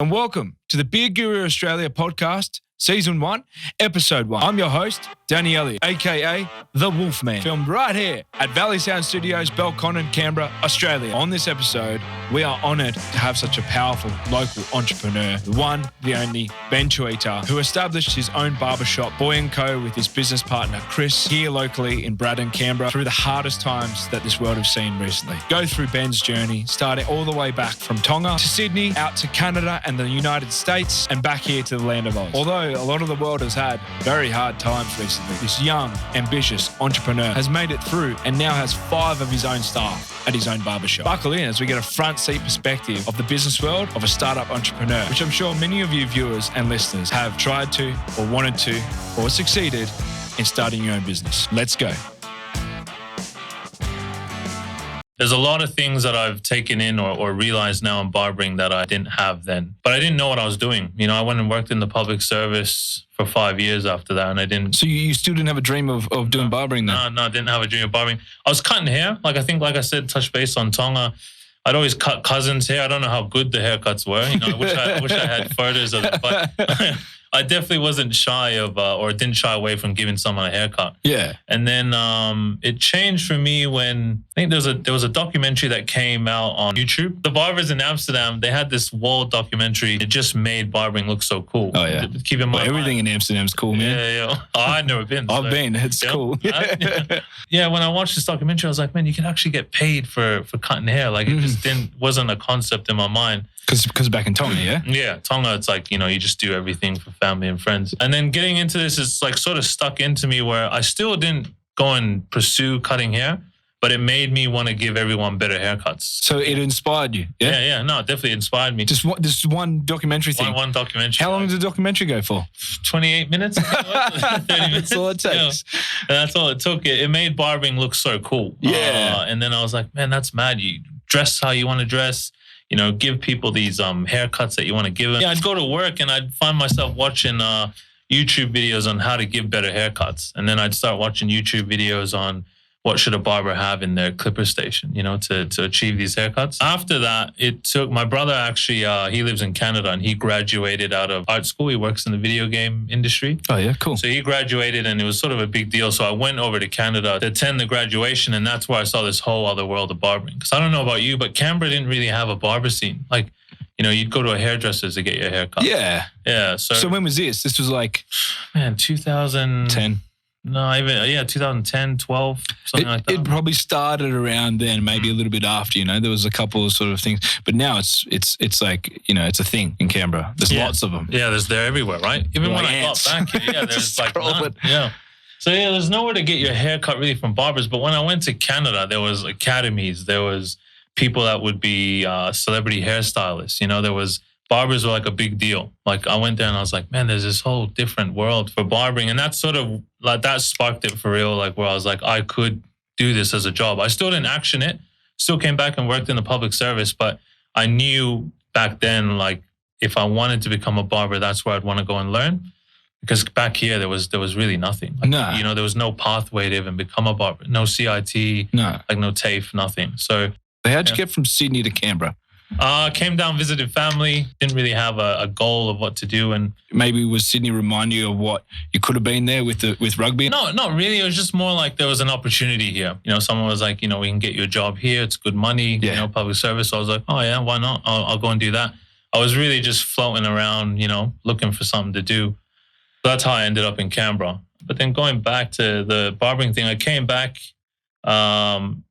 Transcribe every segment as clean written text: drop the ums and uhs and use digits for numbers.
And welcome to the Beer Guru Australia podcast, Season 1, Episode 1. I'm your host, Danny Elliott, a.k.a. The Wolfman, filmed right here at Valley Sound Studios, Belconnen, Canberra, Australia. On this episode, we are honoured to have such a powerful local entrepreneur, the one, the only, Ben Tuita, who established his own barbershop, Boy & Co, with his business partner, Chris, here locally in Braddon, Canberra, through the hardest times that this world has seen recently. Go through Ben's journey, starting all the way back from Tonga to Sydney, out to Canada and the United States, and back here to the land of Oz. Although a lot of the world has had very hard times recently, this young, ambitious entrepreneur has made it through and now has 5 of his own staff at his own barbershop. Buckle in as we get a front seat perspective of the business world of a startup entrepreneur, which I'm sure many of you viewers and listeners have tried to or wanted to or succeeded in starting your own business. Let's go. There's a lot of things that I've taken in or realized now in barbering that I didn't have then. But I didn't know what I was doing. You know, I went and worked in the public service for 5 years after that, and I didn't... So you still didn't have a dream of doing barbering then? No, I didn't have a dream of barbering. I was cutting hair. Like I said, touch base on Tonga. I'd always cut cousins' hair. I don't know how good the haircuts were. You know, I wish I had photos of it. But I definitely wasn't shy of, or didn't shy away from giving someone a haircut. Yeah. And then it changed for me when I think there was a documentary that came out on YouTube. The barbers in Amsterdam, they had this wall documentary. It just made barbering look so cool. Oh yeah. Keep in mind, everything in Amsterdam's cool, man. Yeah. Oh, I've never been. I've been. It's cool. Yeah. When I watched this documentary, I was like, man, you can actually get paid for cutting hair. Like it just wasn't a concept in my mind. Because back in Tonga, yeah? Yeah, Tonga, it's like, you know, you just do everything for family and friends. And then getting into this is like sort of stuck into me where I still didn't go and pursue cutting hair, but it made me want to give everyone better haircuts. So it inspired you, yeah? Yeah, no, it definitely inspired me. Just one documentary thing? One documentary. How long did the documentary go for? 28 minutes? 30 minutes. That's all it takes. Yeah. And that's all it took. It made barbering look so cool. Yeah. And then I was like, man, that's mad. You dress how you want to dress. You know, give people these haircuts that you want to give them. Yeah, I'd go to work and I'd find myself watching YouTube videos on how to give better haircuts. And then I'd start watching YouTube videos on what should a barber have in their clipper station, you know, to achieve these haircuts. After that, it took my brother actually, he lives in Canada and he graduated out of art school. He works in the video game industry. Oh, yeah, cool. So he graduated and it was sort of a big deal. So I went over to Canada to attend the graduation and that's where I saw this whole other world of barbering. Because I don't know about you, but Canberra didn't really have a barber scene. Like, you know, you'd go to a hairdresser to get your hair cut. Yeah. Yeah. So when was this? This was like... Man, 2010. No, 2010, 12, something like that. It probably started around then, maybe a little bit after, you know, there was a couple of sort of things. But now it's like, you know, it's a thing in Canberra. There's lots of them. Yeah, they're everywhere, right? Even when I got back here, there's like none. Yeah. So yeah, there's nowhere to get your hair cut really from barbers. But when I went to Canada, there was academies. There was people that would be celebrity hairstylists. You know, there was... Barbers were like a big deal. Like I went there and I was like, man, there's this whole different world for barbering. And that's sort of like, that sparked it for real. Like where I was like, I could do this as a job. I still didn't action it. Still came back and worked in the public service. But I knew back then, like if I wanted to become a barber, that's where I'd want to go and learn. Because back here, there was really nothing. Like, no. You know, there was no pathway to even become a barber. No CIT, no TAFE, nothing. So how'd you get from Sydney to Canberra? Came down, visited family, didn't really have a goal of what to do. And maybe was Sydney remind you of what you could have been there with rugby? No, not really. It was just more like there was an opportunity here. You know, someone was like, you know, we can get you a job here. It's good money, you know, public service. So I was like, oh yeah, why not? I'll go and do that. I was really just floating around, you know, looking for something to do. So that's how I ended up in Canberra. But then going back to the barbering thing, I came back,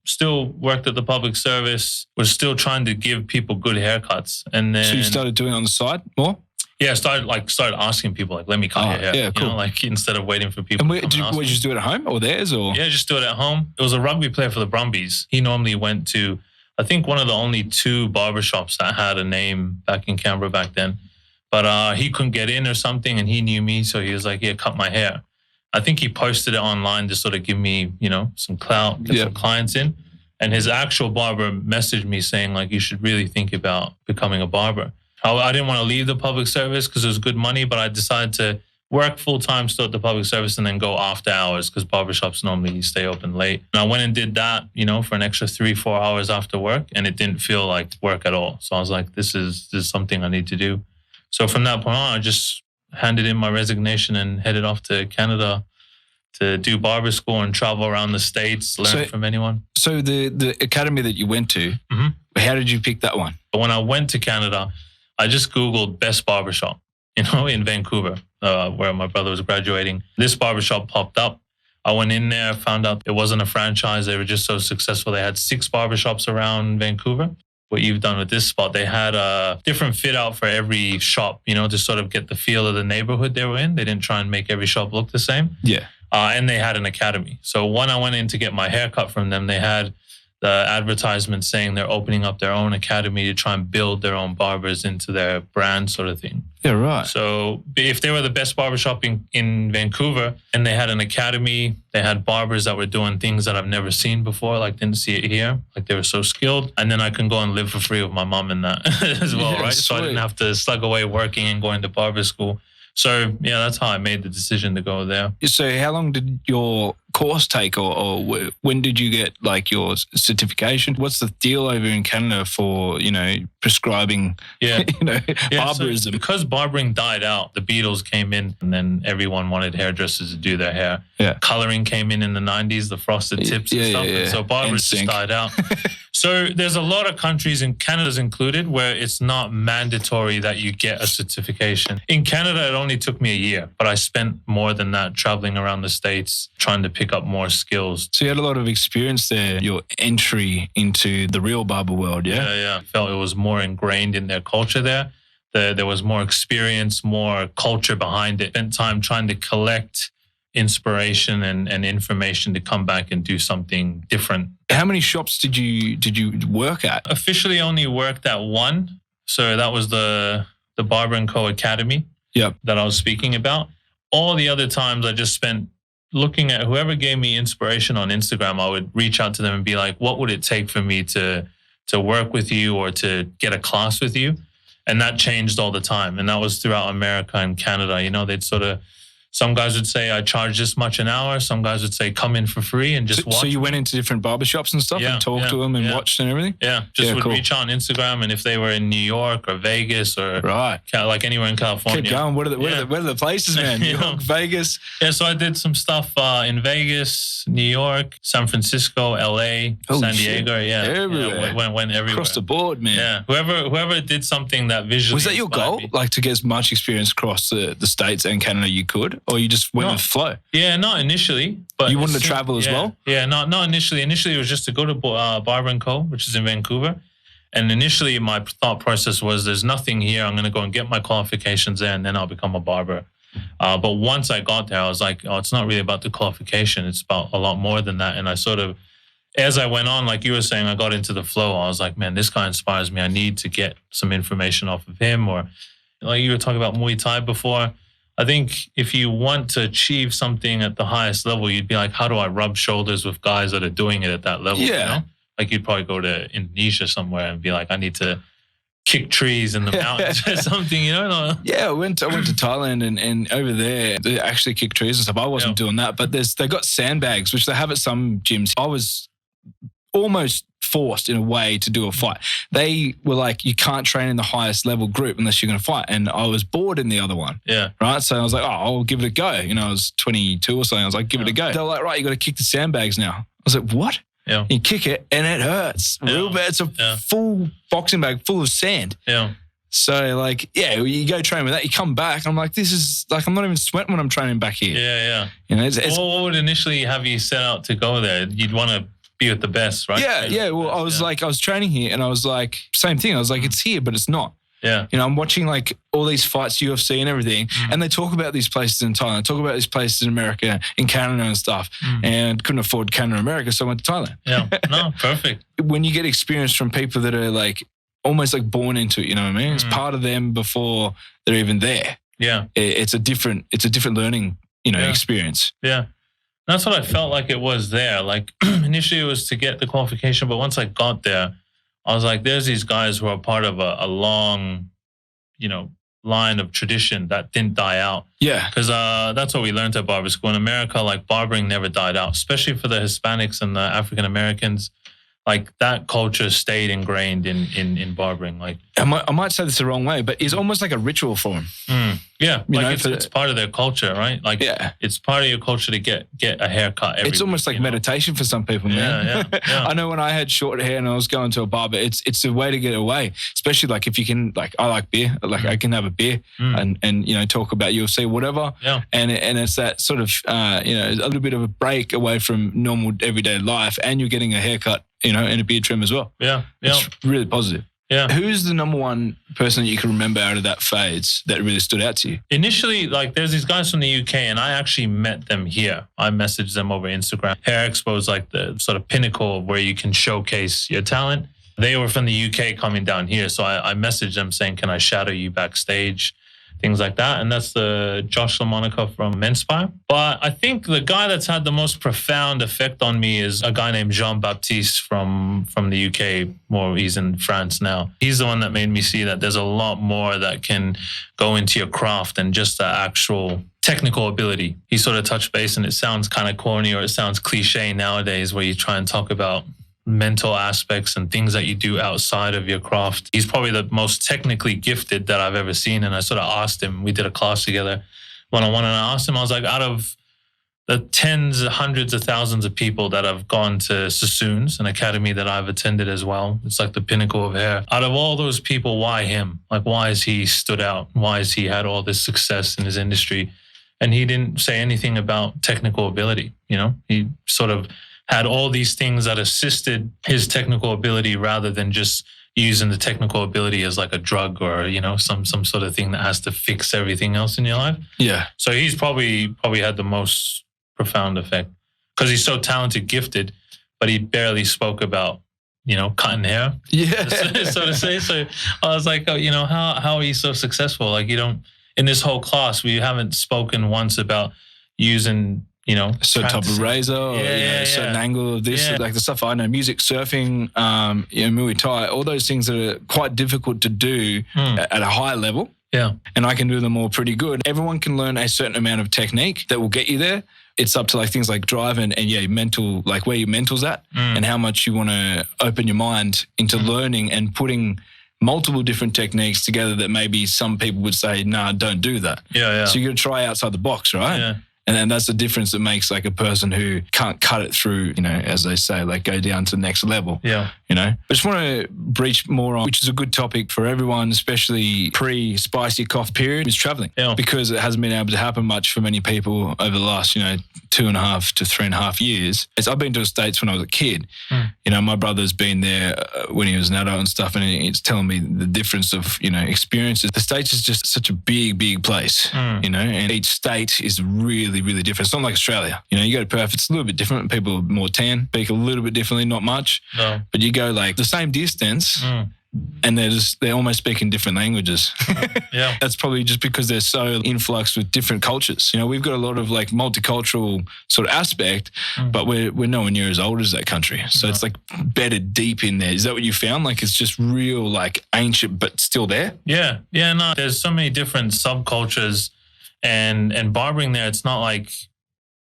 still worked at the public service, was still trying to give people good haircuts. And then... So you started doing it on the side more? Yeah, I started asking people, like, let me cut your hair. Yeah, cool. You know, like, instead of waiting for people to come and ask me. Just do it at home or theirs? Or? Yeah, just do it at home. It was a rugby player for the Brumbies. He normally went to, I think, one of the only 2 barbershops that had a name back in Canberra back then. But he couldn't get in or something, and he knew me, so he was like, yeah, cut my hair. I think he posted it online to sort of give me, you know, some clout, get some clients in. And his actual barber messaged me saying, like, you should really think about becoming a barber. I didn't want to leave the public service because it was good money, but I decided to work full-time still at the public service and then go after hours because barbershops normally stay open late. And I went and did that, you know, for an extra 3-4 hours after work, and it didn't feel like work at all. So I was like, this is something I need to do. So from that point on, I just handed in my resignation and headed off to Canada to do barber school and travel around the States, learn from anyone. So the academy that you went to, how did you pick that one? When I went to Canada, I just Googled best barbershop, in Vancouver, where my brother was graduating. This barbershop popped up. I went in there, found out it wasn't a franchise. They were just so successful. They had 6 barbershops around Vancouver. What you've done with this spot, they had a different fit out for every shop, to sort of get the feel of the neighborhood they were in. They didn't try and make every shop look the same. Yeah. And they had an academy. So when I went in to get my haircut from them, they had the advertisement saying they're opening up their own academy to try and build their own barbers into their brand sort of thing. Yeah, right. So if they were the best barbershop in Vancouver and they had an academy, they had barbers that were doing things that I've never seen before, like didn't see it here. Like they were so skilled. And then I can go and live for free with my mom and that as well, right? Sweet. So I didn't have to slug away working and going to barber school. So, yeah, that's how I made the decision to go there. So how long did your course take or when did you get like your certification? What's the deal over in Canada for, prescribing, barberism? So because barbering died out, the Beatles came in and then everyone wanted hairdressers to do their hair. Yeah. Coloring came in the 90s, the frosted tips and stuff. And so barbers just died out. So there's a lot of countries, and Canada's included, where it's not mandatory that you get a certification. In Canada, it only took me a year, but I spent more than that traveling around the States trying to pick up more skills. So you had a lot of experience there, your entry into the real barber world, yeah? Yeah. I felt it was more ingrained in their culture there. There was more experience, more culture behind it. Spent time trying to collect inspiration and information to come back and do something different. How many shops did you work at? Officially only worked at one. So that was the Barber & Co. Academy that I was speaking about. All the other times I just spent looking at whoever gave me inspiration on Instagram. I would reach out to them and be like, what would it take for me to work with you or to get a class with you? And that changed all the time. And that was throughout America and Canada. They'd sort of, some guys would say, I charge this much an hour. Some guys would say, come in for free and just watch. So you went into different barbershops and stuff and talked to them and watched and everything? Yeah, would reach out on Instagram. And if they were in New York or Vegas or like anywhere in California. Keep going. What are the places, man? New York, Vegas? Yeah, so I did some stuff in Vegas, New York, San Francisco, LA, San Diego. Everywhere. Went everywhere. Across the board, man. Yeah, whoever did something that visually was that your goal? Me. Like to get as much experience across the States and Canada you could? Or you just went with flow? Yeah, not initially. But you wanted to travel as well? Yeah, not initially. Initially, it was just to go to Barber & Co., which is in Vancouver. And initially, my thought process was, there's nothing here. I'm going to go and get my qualifications there, and then I'll become a barber. But once I got there, I was like, it's not really about the qualification. It's about a lot more than that. And I sort of, as I went on, like you were saying, I got into the flow. I was like, man, this guy inspires me. I need to get some information off of him. Or like you were talking about Muay Thai before. I think if you want to achieve something at the highest level, you'd be like, how do I rub shoulders with guys that are doing it at that level? Yeah. Like you'd probably go to Indonesia somewhere and be like, I need to kick trees in the mountains or something, Yeah, I went to Thailand and over there they actually kick trees and stuff. I wasn't doing that, but they got sandbags, which they have at some gyms. I was almost forced in a way to do a fight. They were like, you can't train in the highest level group unless you're going to fight. And I was bored in the other one. Yeah. Right. So I was like, I'll give it a go. I was 22 or something. I was like, give it a go. They were like, right, you got to kick the sandbags now. I was like, what? Yeah. You kick it and it hurts real bad. It's a full boxing bag full of sand. Yeah. So you go train with that, you come back. I'm like, this is like, I'm not even sweating when I'm training back here. Yeah. What would initially have you set out to go there? You'd want to be with the best, right? Yeah. Well, I was like, I was training here and I was like, same thing. I was like, it's here, but it's not. Yeah. I'm watching like all these fights, UFC and everything. And they talk about these places in Thailand, talk about these places in America, in Canada and stuff. And couldn't afford Canada or America, so I went to Thailand. Yeah. No, perfect. When you get experience from people that are like almost like born into it, you know what I mean? It's part of them before they're even there. Yeah. It's a different learning, experience. Yeah. That's what I felt like it was there. Like initially it was to get the qualification, but once I got there, I was like, there's these guys who are part of a long, line of tradition that didn't die out. Yeah. Because that's what we learned at barber school. In America, like barbering never died out, especially for the Hispanics and the African Americans. like that culture stayed ingrained in barbering. Like I might say this the wrong way, but it's almost like a ritual for them. Yeah, like it's part of their culture, right? Like it's part of your culture to get a haircut. It's almost like meditation for some people, man. Yeah. I know when I had short hair and I was going to a barber, it's a way to get away. Especially like if you can, like I like beer, like I can have a beer and talk about UFC, whatever. Yeah. And it's that sort of a little bit of a break away from normal everyday life, and you're getting a haircut, and a beard trim as well. Yeah. It's really positive. Yeah. Who's the number one person that you can remember out of that phase that really stood out to you? Initially, like there's these guys from the UK, and I actually met them here. I messaged them over Instagram. Hair Expo is like the sort of pinnacle where you can showcase your talent. They were from the UK coming down here. So I messaged them saying, can I shadow you backstage? Things like that. And that's the Josh LaMonica from Menspire. But I think the guy that's had the most profound effect on me is a guy named Jean-Baptiste from the UK. Well, he's in France now. He's the one that made me see that there's a lot more that can go into your craft than just the actual technical ability. He sort of touched base, and it sounds kind of corny or it sounds cliche nowadays where you try and talk about mental aspects and things that you do outside of your craft. He's probably the most technically gifted that I've ever seen. And I sort of asked him, we did a class together one-on-one, and I asked him, I was like, out of the tens, hundreds of thousands of people that have gone to Sassoon's, an academy that I've attended as well, it's like the pinnacle of hair. Out of all those people, why him? Like, why has he stood out? Why has he had all this success in his industry? And he didn't say anything about technical ability. He sort of had all these things that assisted his technical ability rather than just using the technical ability as like a drug or, some sort of thing that has to fix everything else in your life. Yeah. So he's probably had the most profound effect because he's so talented, gifted, but he barely spoke about, cutting hair. Yeah. So to say. So I was like, how are you so successful? Like, in this whole class, we haven't spoken once about using, a certain type of razor or a certain angle of this, like the stuff I know, music, surfing, Muay Thai, all those things that are quite difficult to do at a high level. Yeah. And I can do them all pretty good. Everyone can learn a certain amount of technique that will get you there. It's up to like things like drive and mental, like where your mental's at and how much you want to open your mind into learning and putting multiple different techniques together that maybe some people would say, nah, don't do that. Yeah. So you got to try outside the box, right? Yeah. And then that's the difference that makes like a person who can't cut it through, as they say, like go down to the next level. Yeah. I just want to breach more on, which is a good topic for everyone, especially pre-spicy cough period, is traveling. Yeah. Because it hasn't been able to happen much for many people over the last, 2.5 to 3.5 years. I've been to the States when I was a kid. My brother's been there when he was an adult and stuff, and it's telling me the difference of, experiences. The States is just such a big, big place, and each state is really, really different. It's not like Australia. You go to Perth, it's a little bit different. People are more tan, speak a little bit differently, not much. No. But you go like the same distance and they're almost speaking different languages. Yeah. That's probably just because they're so influxed with different cultures. We've got a lot of like multicultural sort of aspect, but we're nowhere near as old as that country. So it's like bedded deep in there. Is that what you found? Like it's just real like ancient, but still there? Yeah. Yeah, no, there's so many different subcultures and barbering there. It's not like,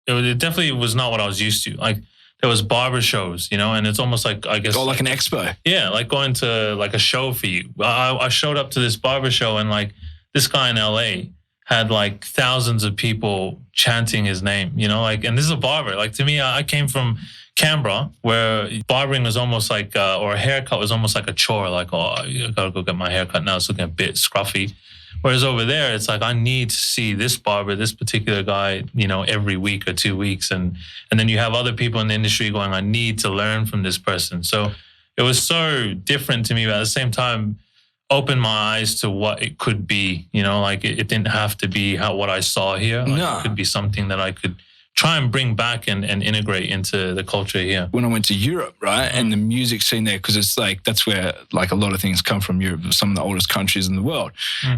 it definitely was not what I was used to. Like, there was barber shows, and it's almost like, I guess. Oh, like an expo. Yeah, like going to like a show for you. I showed up to this barber show and like this guy in LA had like thousands of people chanting his name, and this is a barber. Like to me, I came from Canberra where barbering was almost like, or a haircut was almost like a chore. Like, oh, I gotta go get my haircut now. It's looking a bit scruffy. Whereas over there, it's like, I need to see this barber, this particular guy, every week or 2 weeks. And then you have other people in the industry going, I need to learn from this person. So it was so different to me, but at the same time, opened my eyes to what it could be. Like it didn't have to be what I saw here. Like It could be something that I could try and bring back and integrate into the culture here. When I went to Europe, right, and the music scene there, because it's like, that's where like a lot of things come from Europe, some of the oldest countries in the world.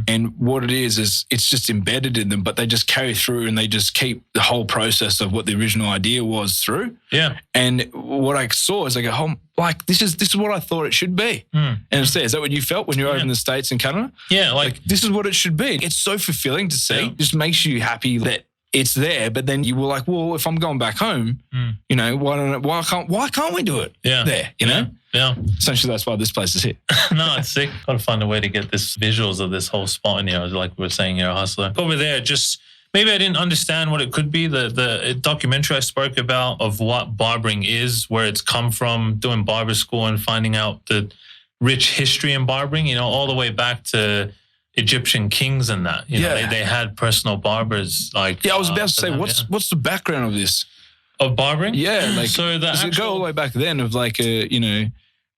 And what it is it's just embedded in them, but they just carry through and they just keep the whole process of what the original idea was through. Yeah. And what I saw is like a whole, like this is what I thought it should be. And it's there. Is that what you felt when you were over in the States and Canada? Yeah, like this is what it should be. It's so fulfilling to see. Yeah. It just makes you happy that it's there, but then you were like, well, if I'm going back home, you know, why can't we do it there, you know? Yeah. Essentially, that's why this place is here. No, it's sick. Got to find a way to get this visuals of this whole spot in here. Like we were saying, you're a hustler. Over there, just maybe I didn't understand what it could be. The documentary I spoke about of what barbering is, where it's come from, doing barber school and finding out the rich history in barbering, you know, all the way back to Egyptian kings and that. You know, they had personal barbers. Like I was about to say, what's the background of this? Of barbering? Yeah, like so does it go all the way back then of like you know,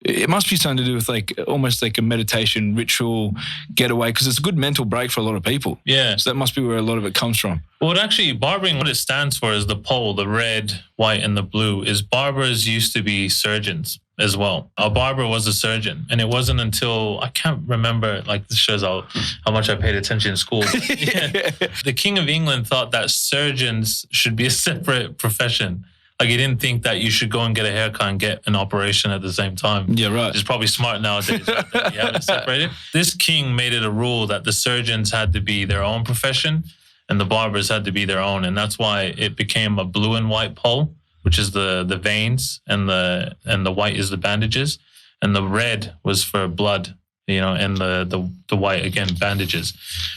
it must be something to do with like almost like a meditation ritual getaway, because it's a good mental break for a lot of people. Yeah. So that must be where a lot of it comes from. Well, actually, barbering, what it stands for is the pole, the red, white, and the blue, is barbers used to be surgeons as well. A barber was a surgeon. And it wasn't until, I can't remember, like this shows how much I paid attention in school. The King of England thought that surgeons should be a separate profession. Like he didn't think that you should go and get a haircut and get an operation at the same time. Yeah, right. It's probably smart nowadays that you have it separated. This king made it a rule that the surgeons had to be their own profession and the barbers had to be their own. And that's why it became a blue and white pole, which is the veins, and the white is the bandages, and the red was for blood, you know, and the white, again, bandages.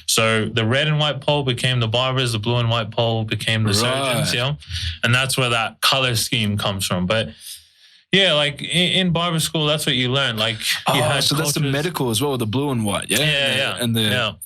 So the red and white pole became the barbers, the blue and white pole became the surgeons, you know, and that's where that color scheme comes from. But yeah, like in barber school, that's what you learn. Like, you had so that's the medical as well, the blue and white, and the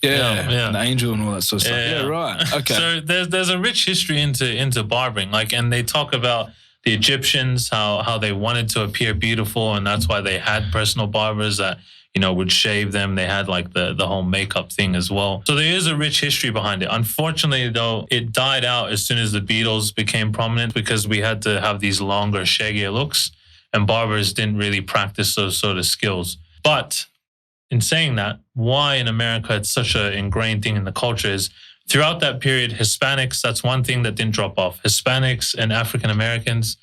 angel and all that sort of stuff. Yeah, right. Okay. So there's a rich history into barbering, like, and they talk about the Egyptians, how they wanted to appear beautiful, and that's why they had personal barbers that, you know, would shave them. They had like the whole makeup thing as well. So there is a rich history behind it. Unfortunately, though, it died out as soon as the Beatles became prominent, because we had to have these longer, shaggier looks, and barbers didn't really practice those sort of skills. But in saying that, why in America it's such an ingrained thing in the culture is throughout that period, Hispanics, that's one thing that didn't drop off. Hispanics and African Americans,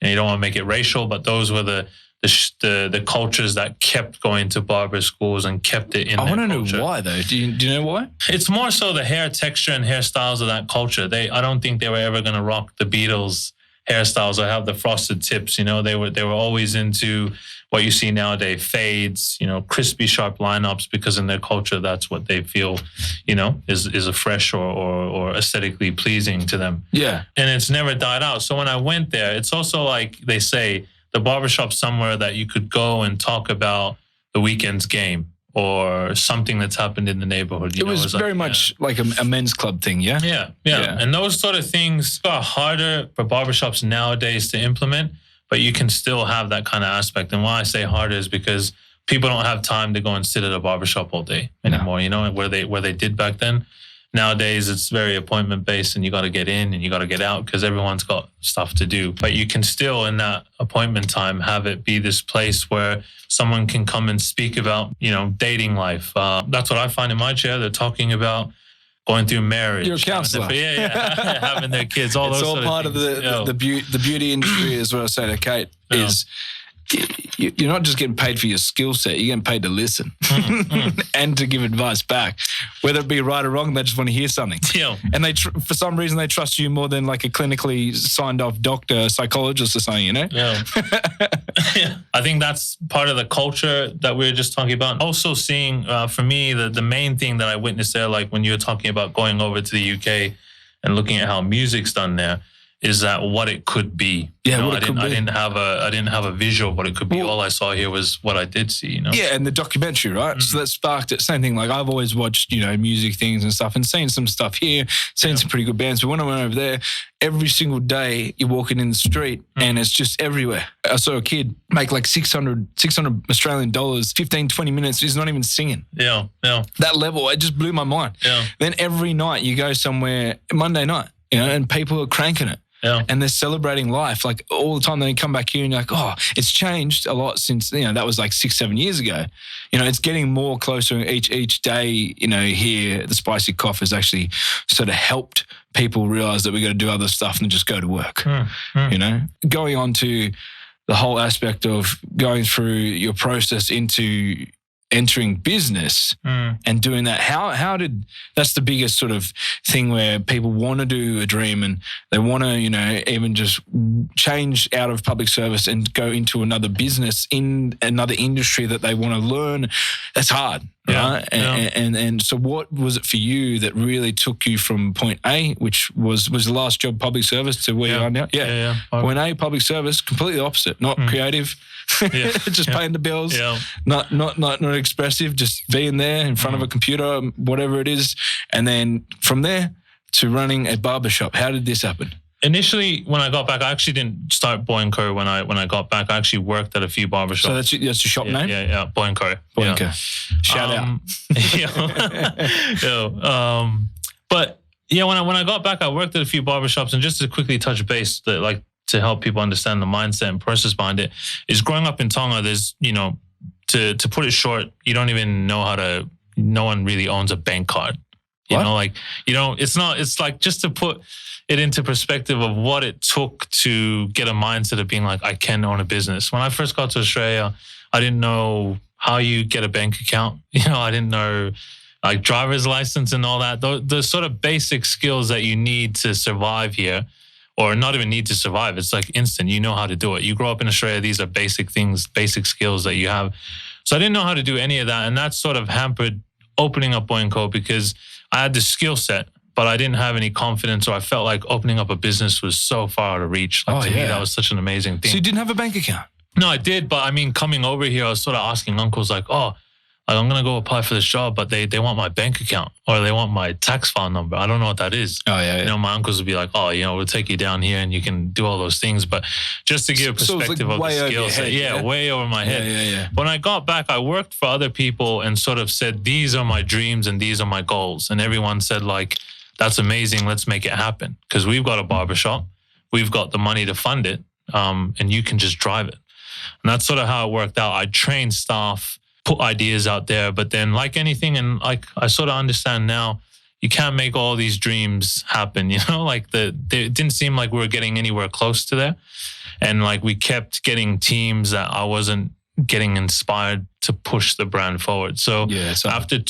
and you don't want to make it racial, but those were the cultures that kept going to barber schools and kept it in. I want to know why, though. Do you know why? It's more so the hair texture and hairstyles of that culture. I don't think they were ever going to rock the Beatles hairstyles or have the frosted tips. You know, they were always into what you see nowadays, fades, you know, crispy, sharp lineups, because in their culture, that's what they feel, you know, is a fresh or aesthetically pleasing to them. Yeah. And it's never died out. So when I went there, it's also like they say, the barbershop somewhere that you could go and talk about the weekend's game or something that's happened in the neighborhood. It was very much like a men's club thing, yeah? Yeah. And those sort of things are harder for barbershops nowadays to implement, but you can still have that kind of aspect. And why I say harder is because people don't have time to go and sit at a barbershop all day anymore, you know, where they did back then. Nowadays, it's very appointment-based, and you got to get in and you got to get out because everyone's got stuff to do. But you can still, in that appointment time, have it be this place where someone can come and speak about, you know, dating life. That's what I find in my chair. They're talking about going through marriage. You're a counselor. Having their kids. All it's those all sort part of things. The beauty industry, as what I say to Kate, is you're not just getting paid for your skill set, you're getting paid to listen and to give advice back. Whether it be right or wrong, they just want to hear something. Yeah. And they, for some reason, they trust you more than like a clinically signed off doctor, psychologist or something, you know? Yeah. I think that's part of the culture that we were just talking about. Also seeing, for me, the main thing that I witnessed there, like when you were talking about going over to the UK and looking at how music's done there, is that what it could be? Yeah, you know, I didn't have a visual of what it could be. All I saw here was what I did see. You know. Yeah, and the documentary, right? Mm-hmm. So that sparked it. Same thing. Like I've always watched, you know, music things and stuff, and seen some stuff here, seen some pretty good bands. But when I went over there, every single day you're walking in the street, and it's just everywhere. I saw a kid make like 600 Australian dollars, 15, 20 minutes. He's not even singing. Yeah. That level, it just blew my mind. Yeah. Then every night you go somewhere, Monday night, you know, and people are cranking it. Yeah. And they're celebrating life like all the time. Then you come back here and you're like, oh, it's changed a lot since, you know, that was like 6-7 years ago. You know, it's getting more closer each day, you know, here the spicy cough has actually sort of helped people realize that we got to do other stuff than just go to work, you know. Going on to the whole aspect of going through your process into entering business and doing that. That's the biggest sort of thing where people want to do a dream and they want to, even just change out of public service and go into another business in another industry that they want to learn. That's hard. Right? And so what was it for you that really took you from point A, which was the last job public service, to where you are now? Point A, public service, completely opposite, not creative, just paying the bills, not expressive, just being there in front of a computer, whatever it is. And then from there to running a barbershop. How did this happen? Initially, when I got back, I actually didn't start Boy & Co. When I got back. I actually worked at a few barbershops. So that's your shop name? Yeah, Boy & Co. Boy & Co. Shout out. But when I got back, I worked at a few barbershops, and just to quickly touch base, to help people understand the mindset and process behind it, is growing up in Tonga, there's, to put it short, you don't even know no one really owns a bank card. It's like, just to put it into perspective of what it took to get a mindset of being like, I can own a business. When I first got to Australia, I didn't know how you get a bank account. I didn't know like driver's license and all that. The sort of basic skills that you need to survive here, or not even need to survive. It's like instant. You know how to do it. You grow up in Australia. These are basic things, basic skills that you have. So I didn't know how to do any of that. And that sort of hampered opening up Boy & Co. because I had the skill set, but I didn't have any confidence, or I felt like opening up a business was so far out of reach. To me, that was such an amazing thing. So you didn't have a bank account? No, I did. But I mean, coming over here, I was sort of asking uncles like, I'm going to go apply for this job, but they want my bank account, or they want my tax file number. I don't know what that is. My uncles would be like, we'll take you down here and you can do all those things. But just to give a perspective of the skill set. Way over my head. When I got back, I worked for other people and sort of said, these are my dreams and these are my goals. And everyone said like, that's amazing. Let's make it happen. Because we've got a barbershop. We've got the money to fund it. And you can just drive it. And that's sort of how it worked out. I trained staff, put ideas out there, but then like anything, and like I sort of understand now, you can't make all these dreams happen, it didn't seem like we were getting anywhere close to there. And like we kept getting teams that I wasn't getting inspired to push the brand forward. So after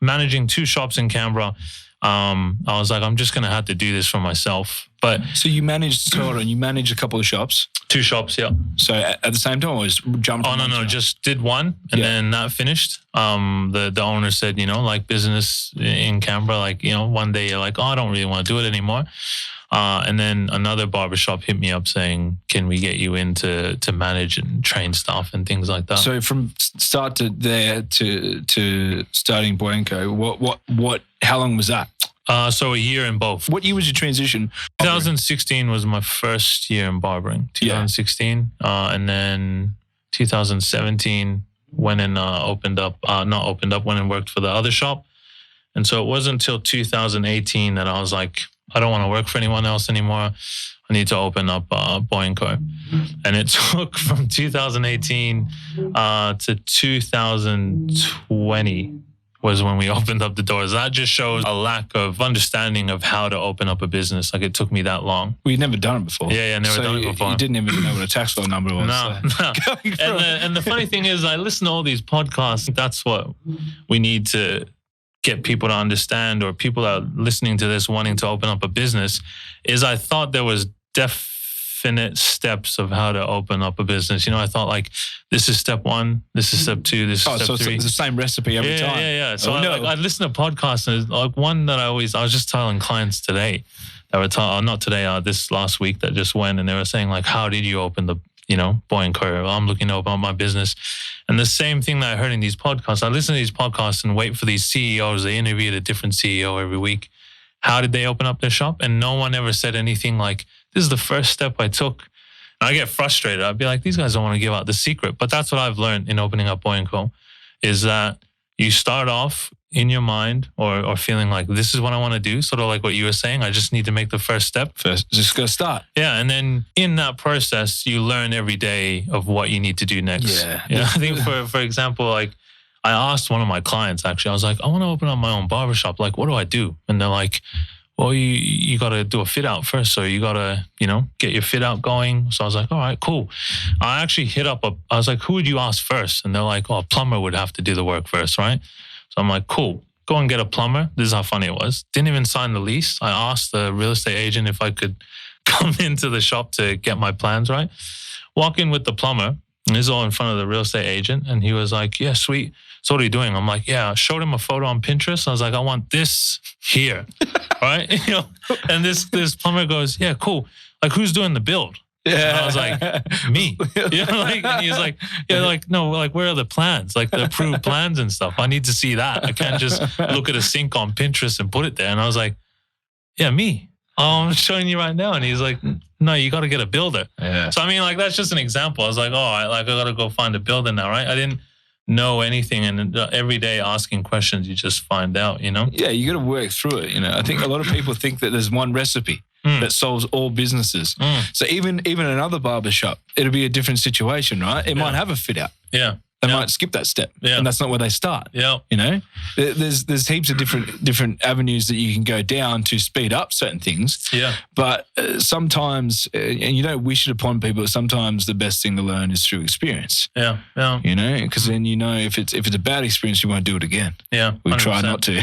managing two shops in Canberra, I was like, I'm just going to have to do this for myself. But so you managed a couple of shops? 2 shops, yeah. So at the same time, or just jumped? Oh, no, just did one, and then that finished. The owner said, like business in Canberra, like, one day you're like, I don't really want to do it anymore. And then another barbershop hit me up saying, can we get you in to manage and train staff and things like that? So from start to there to starting Boy & Co., how long was that? So a year in both. What year was your transition? 2016 was my first year in barbering. 2016. And then 2017 went and went and worked for the other shop. And so it wasn't until 2018 that I was like, I don't want to work for anyone else anymore. I need to open up Boy & Co. And it took from 2018 to 2020 was when we opened up the doors. That just shows a lack of understanding of how to open up a business. Like it took me that long. Well, you'd never done it before. Yeah, never done it before. You didn't even know what a tax file number was. No. And the funny thing is, I listen to all these podcasts. That's what we need to get people to understand, or people that are listening to this wanting to open up a business, is I thought there was definite steps of how to open up a business. I thought like, this is step 1, this is step 2, this is step 3. It's the same recipe every time. Yeah. So I listen to podcasts, and like one that I was just telling clients today that were not today, this last week that just went, and they were saying like, how did you open the Boy & Co.? I'm looking to open up my business. And the same thing that I heard in these podcasts, I listen to these podcasts and wait for these CEOs. They interviewed a different CEO every week. How did they open up their shop? And no one ever said anything like, this is the first step I took. And I get frustrated. I'd be like, these guys don't want to give out the secret. But that's what I've learned in opening up Boy & Co. is that you start off in your mind or feeling like, this is what I want to do. Sort of like what you were saying. I just need to make the first step. Just go start. Yeah. And then in that process, you learn every day of what you need to do next. Yeah. I think for example, like I asked one of my clients, actually, I was like, I want to open up my own barbershop. Like, what do I do? And they're like, well, you got to do a fit out first. So you got to, get your fit out going. So I was like, all right, cool. I actually I was like, who would you ask first? And they're like, oh, a plumber would have to do the work first, right? So I'm like, cool, go and get a plumber. This is how funny it was. Didn't even sign the lease. I asked the real estate agent if I could come into the shop to get my plans right. Walk in with the plumber, and this is all in front of the real estate agent. And he was like, yeah, sweet. So what are you doing? I'm like, yeah, I showed him a photo on Pinterest. I was like, I want this here, right? And this plumber goes, yeah, cool. Like, who's doing the build? Yeah. And I was like, me. And he's like, yeah, like, no, like, where are the plans? Like the approved plans and stuff. I need to see that. I can't just look at a sink on Pinterest and put it there. And I was like, yeah, me. I'm showing you right now. And he's like, no, you got to get a builder. Yeah. So, I mean, like, that's just an example. I was like, I got to go find a builder now, right? I didn't know anything. And every day asking questions, you just find out, Yeah, you got to work through it. I think a lot of people think that there's one recipe that solves all businesses. So even another barbershop, it'll be a different situation, right? It might have a fit out. Yeah. They might skip that step, and that's not where they start. Yeah, there's heaps of different avenues that you can go down to speed up certain things. Yeah, but sometimes, and you don't wish it upon people, but sometimes the best thing to learn is through experience. Yeah, because then if it's a bad experience, you won't do it again. Yeah, we try not to.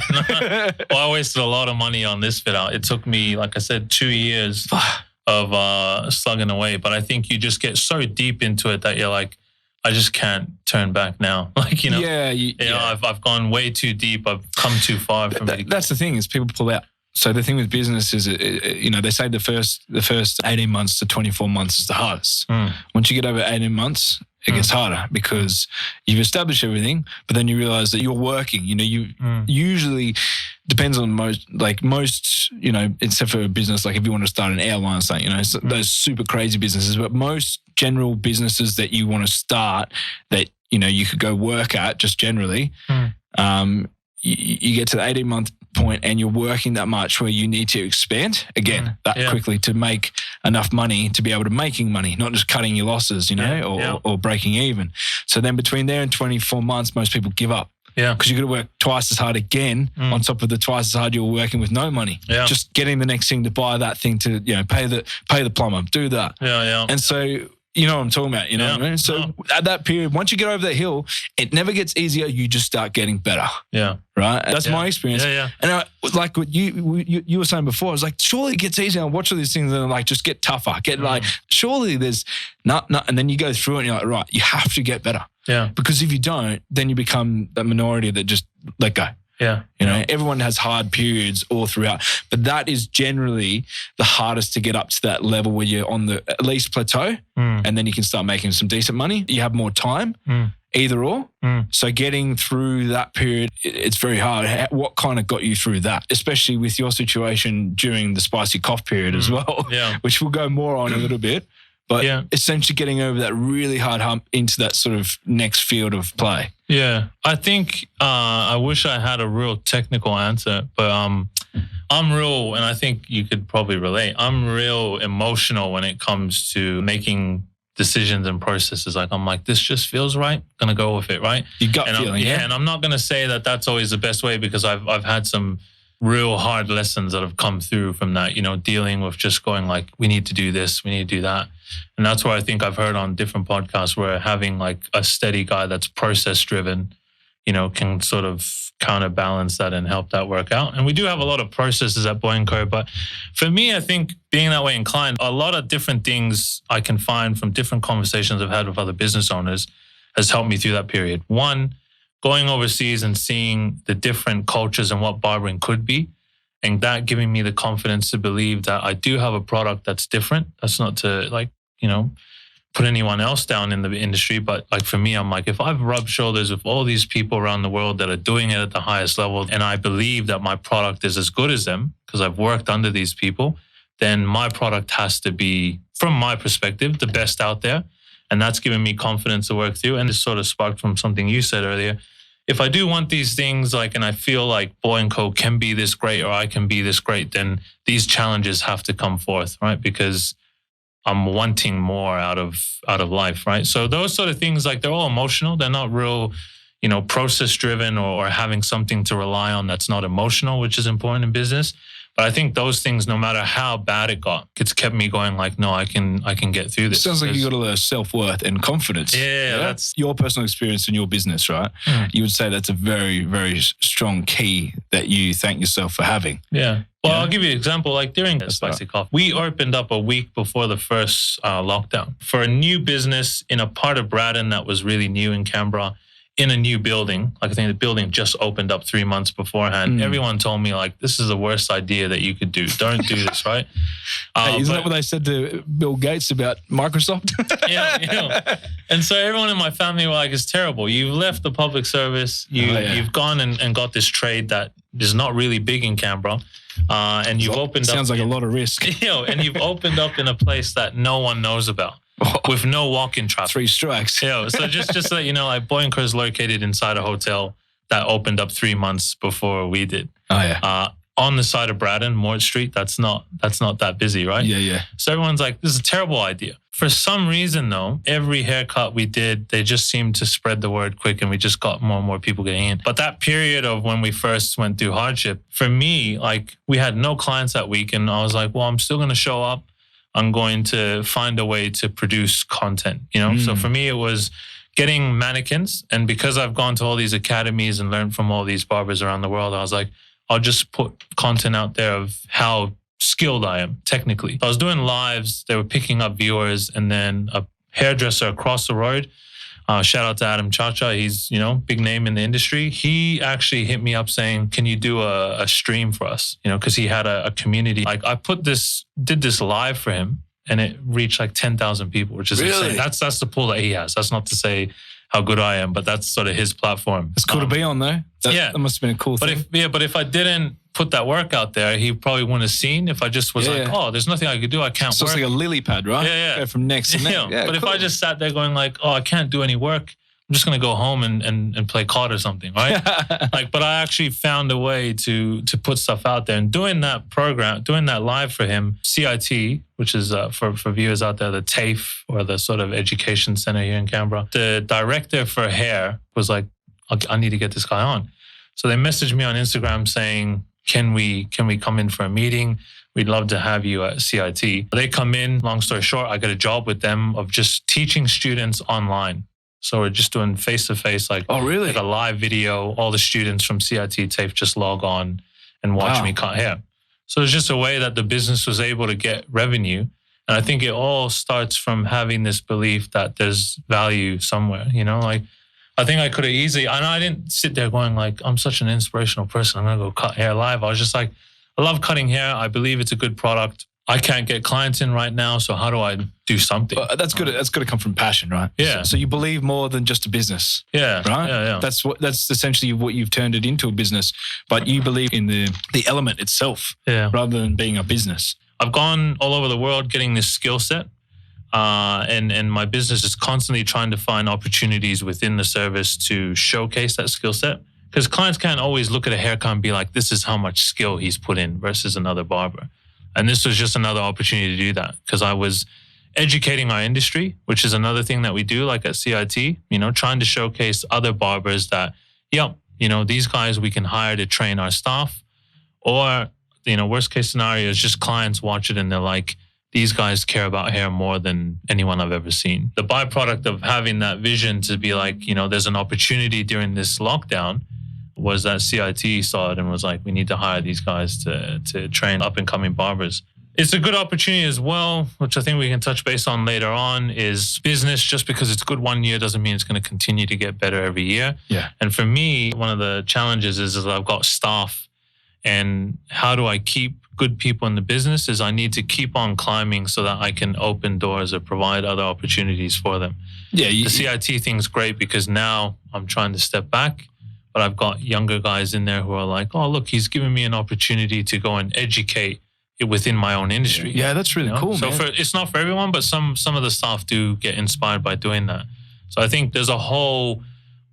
Well, I wasted a lot of money on this fit out. It took me, like I said, 2 years of slugging away. But I think you just get so deep into it that you're like, I just can't turn back now. Like, I've gone way too deep. I've come too far from it. That's the thing, is people pull out. So the thing with business is, they say the first 18 months to 24 months is the hardest. Once you get over 18 months, it gets harder because you've established everything, but then you realize that you're working. Usually depends on most, except for a business, like if you want to start an airline or something, those super crazy businesses, but most general businesses that you want to start that, you could go work at just generally, you get to the 18-month point and you're working that much where you need to expand again quickly to make enough money to be able to making money, not just cutting your losses, or breaking even. So then between there and 24 months, most people give up. Yeah, because you're going to work twice as hard again on top of the twice as hard you were working with no money. Yeah, just getting the next thing to buy that thing to pay the plumber, do that. Yeah. And so you know what I'm talking about. What I mean. So at that period, once you get over that hill, it never gets easier. You just start getting better. Yeah, right. That's my experience. Yeah. And like what you were saying before, I was like, surely it gets easier. I watch all these things and like just get tougher. Surely there's not. And then you go through it and you're like, right, you have to get better. Yeah. Because if you don't, then you become that minority that just let go. Yeah. Everyone has hard periods all throughout, but that is generally the hardest to get up to that level where you're on the at least plateau and then you can start making some decent money. You have more time, either or. So getting through that period, it's very hard. What kind of got you through that, especially with your situation during the spicy cough period as well, which we'll go more on a little bit. But essentially getting over that really hard hump into that sort of next field of play. Yeah, I think I wish I had a real technical answer, but I'm real, and I think you could probably relate. I'm real emotional when it comes to making decisions and processes. Like, I'm like, this just feels right. Gonna go with it, right? You gut feeling, and I'm not gonna say that that's always the best way because I've had some real hard lessons that have come through from that, dealing with just going like, we need to do this, we need to do that. And that's where I think I've heard on different podcasts where having like a steady guy that's process driven, can sort of counterbalance that and help that work out. And we do have a lot of processes at Boy & Co. But for me, I think being that way inclined, a lot of different things I can find from different conversations I've had with other business owners has helped me through that period. One, going overseas and seeing the different cultures and what barbering could be, and that giving me the confidence to believe that I do have a product that's different. That's not to put anyone else down in the industry, but like for me, I'm like, if I've rubbed shoulders with all these people around the world that are doing it at the highest level, and I believe that my product is as good as them because I've worked under these people, then my product has to be, from my perspective, the best out there. And that's given me confidence to work through. And this sort of sparked from something you said earlier. If I do want these things, and I feel like Boy & Co. can be this great or I can be this great, then these challenges have to come forth, right? Because I'm wanting more out of life, right? So those sort of things, they're all emotional. They're not real, process driven or having something to rely on that's not emotional, which is important in business. But I think those things, no matter how bad it got, it's kept me going like, no, I can get through this. It sounds like you got a lot of self-worth and confidence. Yeah, that's your personal experience in your business, right? You would say that's a very, very strong key that you thank yourself for having. Yeah. Well, I'll give you an example. Like during the Spicy Coffee, we opened up a week before the first lockdown for a new business in a part of Braddon that was really new in Canberra, in a new building. Like I think the building just opened up 3 months beforehand. Everyone told me like, this is the worst idea that you could do. Don't do this, right? Hey, isn't that what they said to Bill Gates about Microsoft? Yeah. And so everyone in my family were like, it's terrible. You've left the public service. You've gone and got this trade that is not really big in Canberra. And you've opened up. Sounds like a lot of risk. And you've opened up in a place that no one knows about. With no walk-in traffic. 3 strikes. So just so that you know, like Boyncrow is located inside a hotel that opened up 3 months before we did. Oh yeah. On the side of Braddon, Mort Street, that's not that busy, right? Yeah. So everyone's like, this is a terrible idea. For some reason though, every haircut we did, they just seemed to spread the word quick and we just got more and more people getting in. But that period of when we first went through hardship, for me, like we had no clients that week and I was like, well, I'm still going to show up. I'm going to find a way to produce content, So for me, it was getting mannequins. And because I've gone to all these academies and learned from all these barbers around the world, I was like, I'll just put content out there of how skilled I am technically. I was doing lives. They were picking up viewers. And then a hairdresser across the road, shout out to Adam Chacha. He's, big name in the industry. He actually hit me up saying, can you do a stream for us? Because he had a community. Like I did this live for him and it reached like 10,000 people, which is insane. That's the pool that he has. That's not to say how good I am, but that's sort of his platform. It's cool to be on though. That must have been a cool thing. But if I didn't put that work out there, he probably wouldn't have seen. If I just was like, oh, there's nothing I could do. I can't work. So it's like a lily pad, right? Yeah. Go from next to next. But if I just sat there going like, oh, I can't do any work, I'm just going to go home and play COD or something, right? But I actually found a way to put stuff out there. And doing that live for him, CIT, which is for viewers out there, the TAFE or the sort of education center here in Canberra, the director for hair was like, I need to get this guy on. So they messaged me on Instagram saying, can we come in for a meeting? We'd love to have you at CIT. They come in, long story short, I got a job with them of just teaching students online. So we're just doing face-to-face, like, oh, really? Like a live video. All the students from CIT TAFE just log on and watch me cut hair. So it's just a way that the business was able to get revenue. And I think it all starts from having this belief that there's value somewhere, like I think I could have easily, and I didn't sit there going like, I'm such an inspirational person. I'm going to go cut hair live. I was just like, I love cutting hair. I believe it's a good product. I can't get clients in right now, so how do I do something? That's good. That's got to come from passion, right? Yeah. So you believe more than just a business. Yeah. Right. Yeah. That's essentially what you've turned it into, a business. But you believe in the element itself, rather than being a business. I've gone all over the world getting this skill set, and my business is constantly trying to find opportunities within the service to showcase that skill set. Because clients can't always look at a haircut and be like, this is how much skill he's put in versus another barber. And this was just another opportunity to do that because I was educating our industry, which is another thing that we do, like at CIT, trying to showcase other barbers that, these guys we can hire to train our staff. Or, worst case scenario is just clients watch it and they're like, these guys care about hair more than anyone I've ever seen. The byproduct of having that vision to be like, there's an opportunity during this lockdown was that CIT saw it and was like, we need to hire these guys to train up-and-coming barbers. It's a good opportunity as well, which I think we can touch base on later on, is business. Just because it's good one year doesn't mean it's going to continue to get better every year. Yeah. And for me, one of the challenges is I've got staff, and how do I keep good people in the business is I need to keep on climbing so that I can open doors or provide other opportunities for them. Yeah. The CIT thing's great because now I'm trying to step back. But I've got younger guys in there who are like, oh, look, he's giving me an opportunity to go and educate it within my own industry. Yeah, that's really cool, so man. It's not for everyone, but some of the staff do get inspired by doing that. So I think there's a whole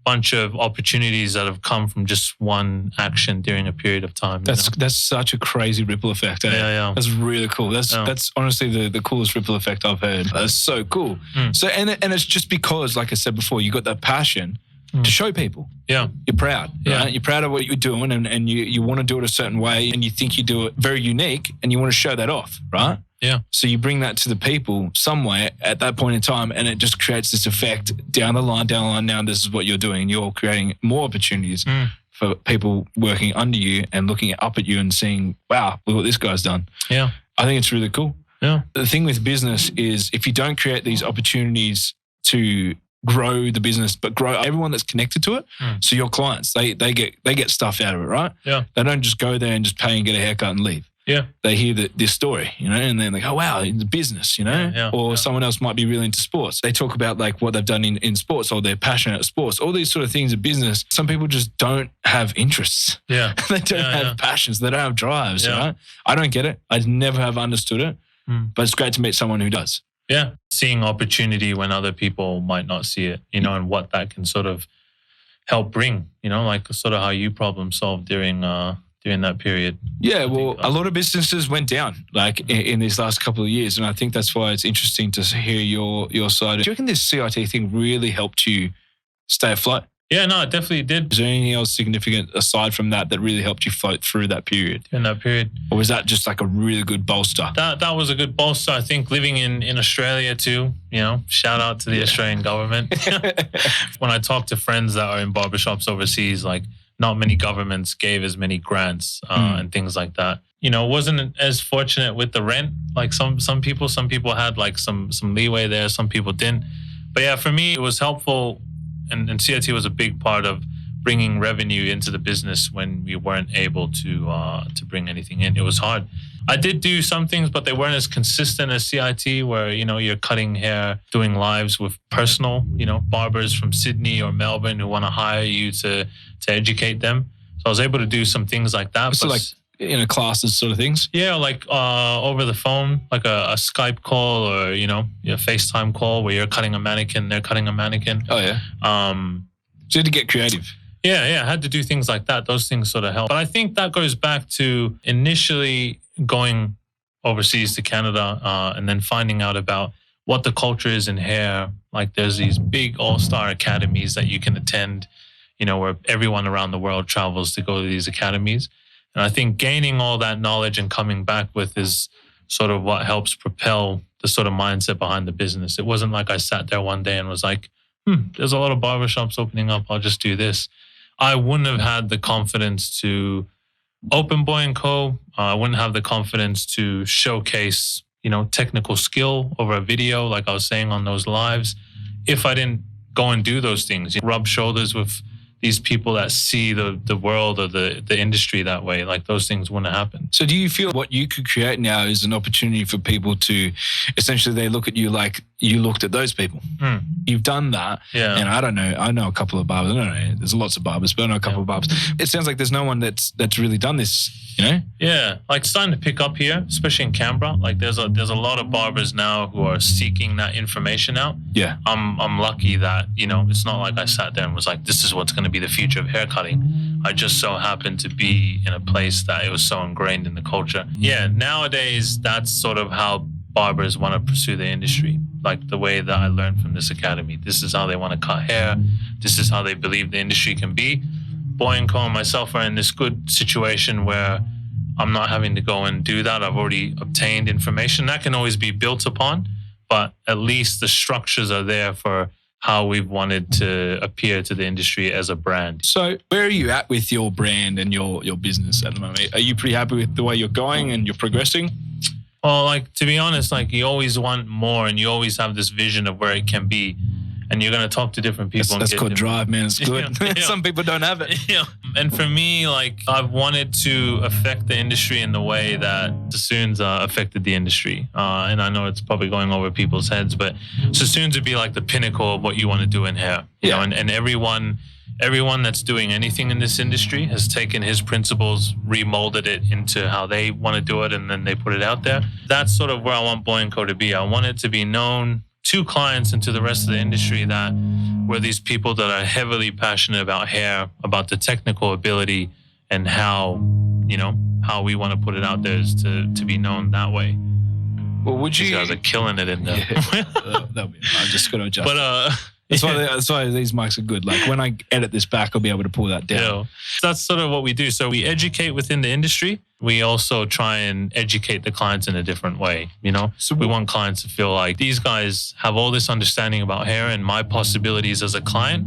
bunch of opportunities that have come from just one action during a period of time. That's such a crazy ripple effect. Yeah. That's really cool. That's honestly the coolest ripple effect I've heard. That's so cool. So and it's just because, like I said before, you got that passion to show people. Yeah. You're proud. Yeah. Right? You're proud of what you're doing and you want to do it a certain way and you think you do it very unique and you want to show that off, right? Yeah. So you bring that to the people somewhere at that point in time and it just creates this effect down the line. Now this is what you're doing. You're creating more opportunities for people working under you and looking up at you and seeing, wow, look what this guy's done. Yeah. I think it's really cool. Yeah. The thing with business is if you don't create these opportunities to grow the business, but grow everyone that's connected to it. So your clients, they get stuff out of it, right? Yeah. They don't just go there and just pay and get a haircut and leave. Yeah. They hear this story, and then like, oh, wow, the business, or someone else might be really into sports. They talk about like what they've done in sports or they're passionate at sports, all these sort of things in business. Some people just don't have interests. Yeah. They don't have passions. They don't have drives, right? I don't get it. I never have understood it, but it's great to meet someone who does. Yeah. Seeing opportunity when other people might not see it, and what that can sort of help bring, like sort of how you problem solved during that period. Yeah, well, a lot of businesses went down like in these last couple of years. And I think that's why it's interesting to hear your side. Do you reckon this CIT thing really helped you stay afloat? Yeah, no, it definitely did. Is there anything else significant aside from that really helped you float through that period? In that period. Or was that just like a really good bolster? That was a good bolster. I think living in Australia too, shout out to the Australian government. When I talk to friends that are in barbershops overseas, like not many governments gave as many grants and things like that. Wasn't as fortunate with the rent. Like some people had like some leeway there. Some people didn't. But yeah, for me, it was helpful. And CIT was a big part of bringing revenue into the business when we weren't able to bring anything in. It was hard. I did do some things, but they weren't as consistent as CIT, where you're cutting hair, doing lives with personal, barbers from Sydney or Melbourne who want to hire you to educate them. So I was able to do some things like that. So like classes sort of things? Yeah, like over the phone, like a Skype call or, a FaceTime call where you're cutting a mannequin, they're cutting a mannequin. Oh, yeah. So you had to get creative. Yeah, I had to do things like that. Those things sort of help. But I think that goes back to initially going overseas to Canada and then finding out about what the culture is in hair. Like there's these big all-star academies that you can attend, where everyone around the world travels to go to these academies. And I think gaining all that knowledge and coming back with is sort of what helps propel the sort of mindset behind the business. It wasn't like I sat there one day and was like, there's a lot of barbershops opening up. I'll just do this. I wouldn't have had the confidence to open Boy & Co. I wouldn't have the confidence to showcase, technical skill over a video, like I was saying on those lives, if I didn't go and do those things, rub shoulders with these people that see the world or the industry that way. Like those things wouldn't happen. So do you feel what you could create now is an opportunity for people to essentially they look at you like you looked at those people? You've done that. Yeah. And I don't know. I know a couple of barbers. I don't know. There's lots of barbers, but I know a couple of barbers. It sounds like there's no one that's really done this, Yeah. Like starting to pick up here, especially in Canberra. Like there's a lot of barbers now who are seeking that information out. Yeah. I'm lucky that, it's not like I sat there and was like, this is what's going to be the future of haircutting. I just so happened to be in a place that it was so ingrained in the culture. Yeah. Nowadays, that's sort of how barbers want to pursue the industry. Like the way that I learned from this academy. This is how they want to cut hair. This is how they believe the industry can be. Boy & Co. and myself are in this good situation where I'm not having to go and do that. I've already obtained information. That can always be built upon, but at least the structures are there for how we've wanted to appear to the industry as a brand. So where are you at with your brand and your business at the moment? Are you pretty happy with the way you're going and you're progressing? Well, like, to be honest, like you always want more and you always have this vision of where it can be. And you're going to talk to different people. That's called drive, man. It's good. Yeah. Some people don't have it. Yeah. And for me, like, I've wanted to affect the industry in the way that Sassoons affected the industry. And I know it's probably going over people's heads, but Sassoons would be like the pinnacle of what you want to do in hair. You know, and everyone that's doing anything in this industry has taken his principles, remolded it into how they want to do it, and then they put it out there. That's sort of where I want Boy & Co. to be. I want it to be known to clients and to the rest of the industry that we're these people that are heavily passionate about hair, about the technical ability, and how we want to put it out there is to be known that way. Well, would you? These guys are killing it in there. Yeah. I'm just going to adjust. But That's why these mics are good. Like when I edit this back, I'll be able to pull that down. Yeah. That's sort of what we do. So we educate within the industry. We also try and educate the clients in a different way. So we want clients to feel like these guys have all this understanding about hair, and my possibilities as a client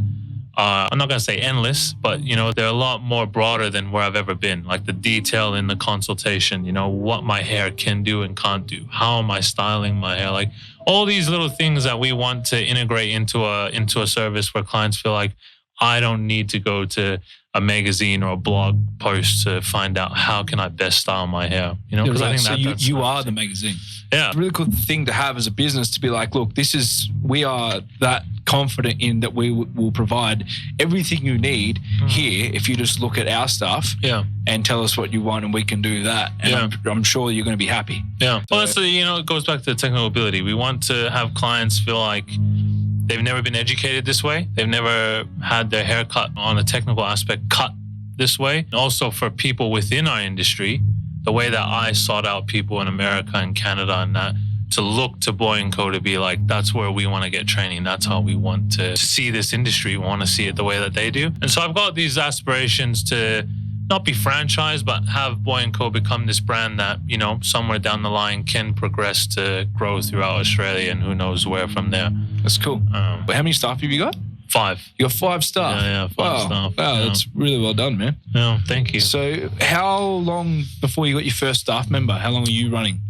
I'm not going to say endless, but, they're a lot more broader than where I've ever been. Like the detail in the consultation, what my hair can do and can't do. How am I styling my hair? Like all these little things that we want to integrate into a service where clients feel like I don't need to go to a magazine or a blog post to find out how can I best style my hair. Because I think you are the magazine. Yeah. It's a really cool thing to have as a business to be like, look, we are that confident in that we will provide everything you need here if you just look at our stuff and tell us what you want and we can do that. And I'm sure you're going to be happy. Yeah. Well, that's it goes back to the technical ability. We want to have clients feel like they've never been educated this way. They've never had their haircut on a technical aspect cut this way. And also for people within our industry, the way that I sought out people in America and Canada and that, to look to Boy & Co. to be like, that's where we want to get training. That's how we want to see this industry. We want to see it the way that they do. And so I've got these aspirations to not be franchised, but have Boy & Co. become this brand that, somewhere down the line can progress to grow throughout Australia and who knows where from there. That's cool. But how many staff have you got? 5. You got 5 staff? Yeah, 5 staff. Wow, that's really well done, man. Yeah, thank you. So how long before you got your first staff member? How long were you running?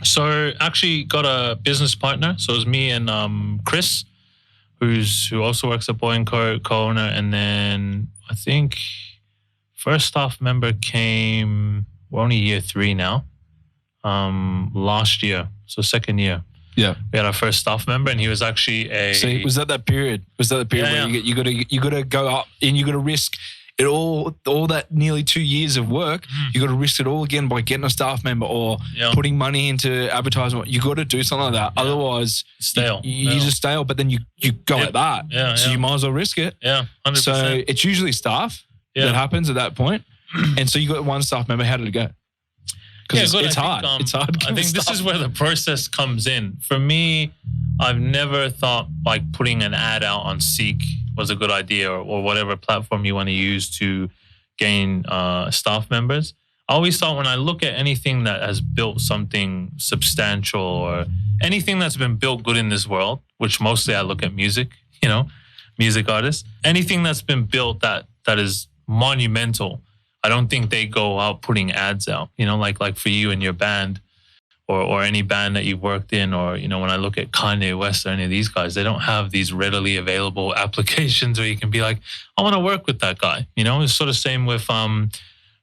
So actually got a business partner. So it was me and Chris, who also works at Boy & Co. co-owner. And then I think first staff member came, we're only year 3 now, last year. So second year. Yeah, we had our first staff member, and he was actually So was that period? Was that the period where you got to go up and you got to risk it all that nearly 2 years of work? You got to risk it all again by getting a staff member or putting money into advertisement. You got to do something like that. Otherwise, stale. You just stale. But then you go like that. Yeah, so you might as well risk it. Yeah, 100%. So it's usually staff that happens at that point. And so you got one staff member. How did it go? Because it's hard. It's hard. I think this is where the process comes in. For me, I've never thought like putting an ad out on Seek was a good idea or whatever platform you want to use to gain staff members. I always thought when I look at anything that has built something substantial or anything that's been built good in this world, which mostly I look at music, music artists, anything that's been built that is monumental, I don't think they go out putting ads out, like for you and your band or any band that you've worked in, or, when I look at Kanye West or any of these guys, they don't have these readily available applications where you can be like, I want to work with that guy. It's sort of same with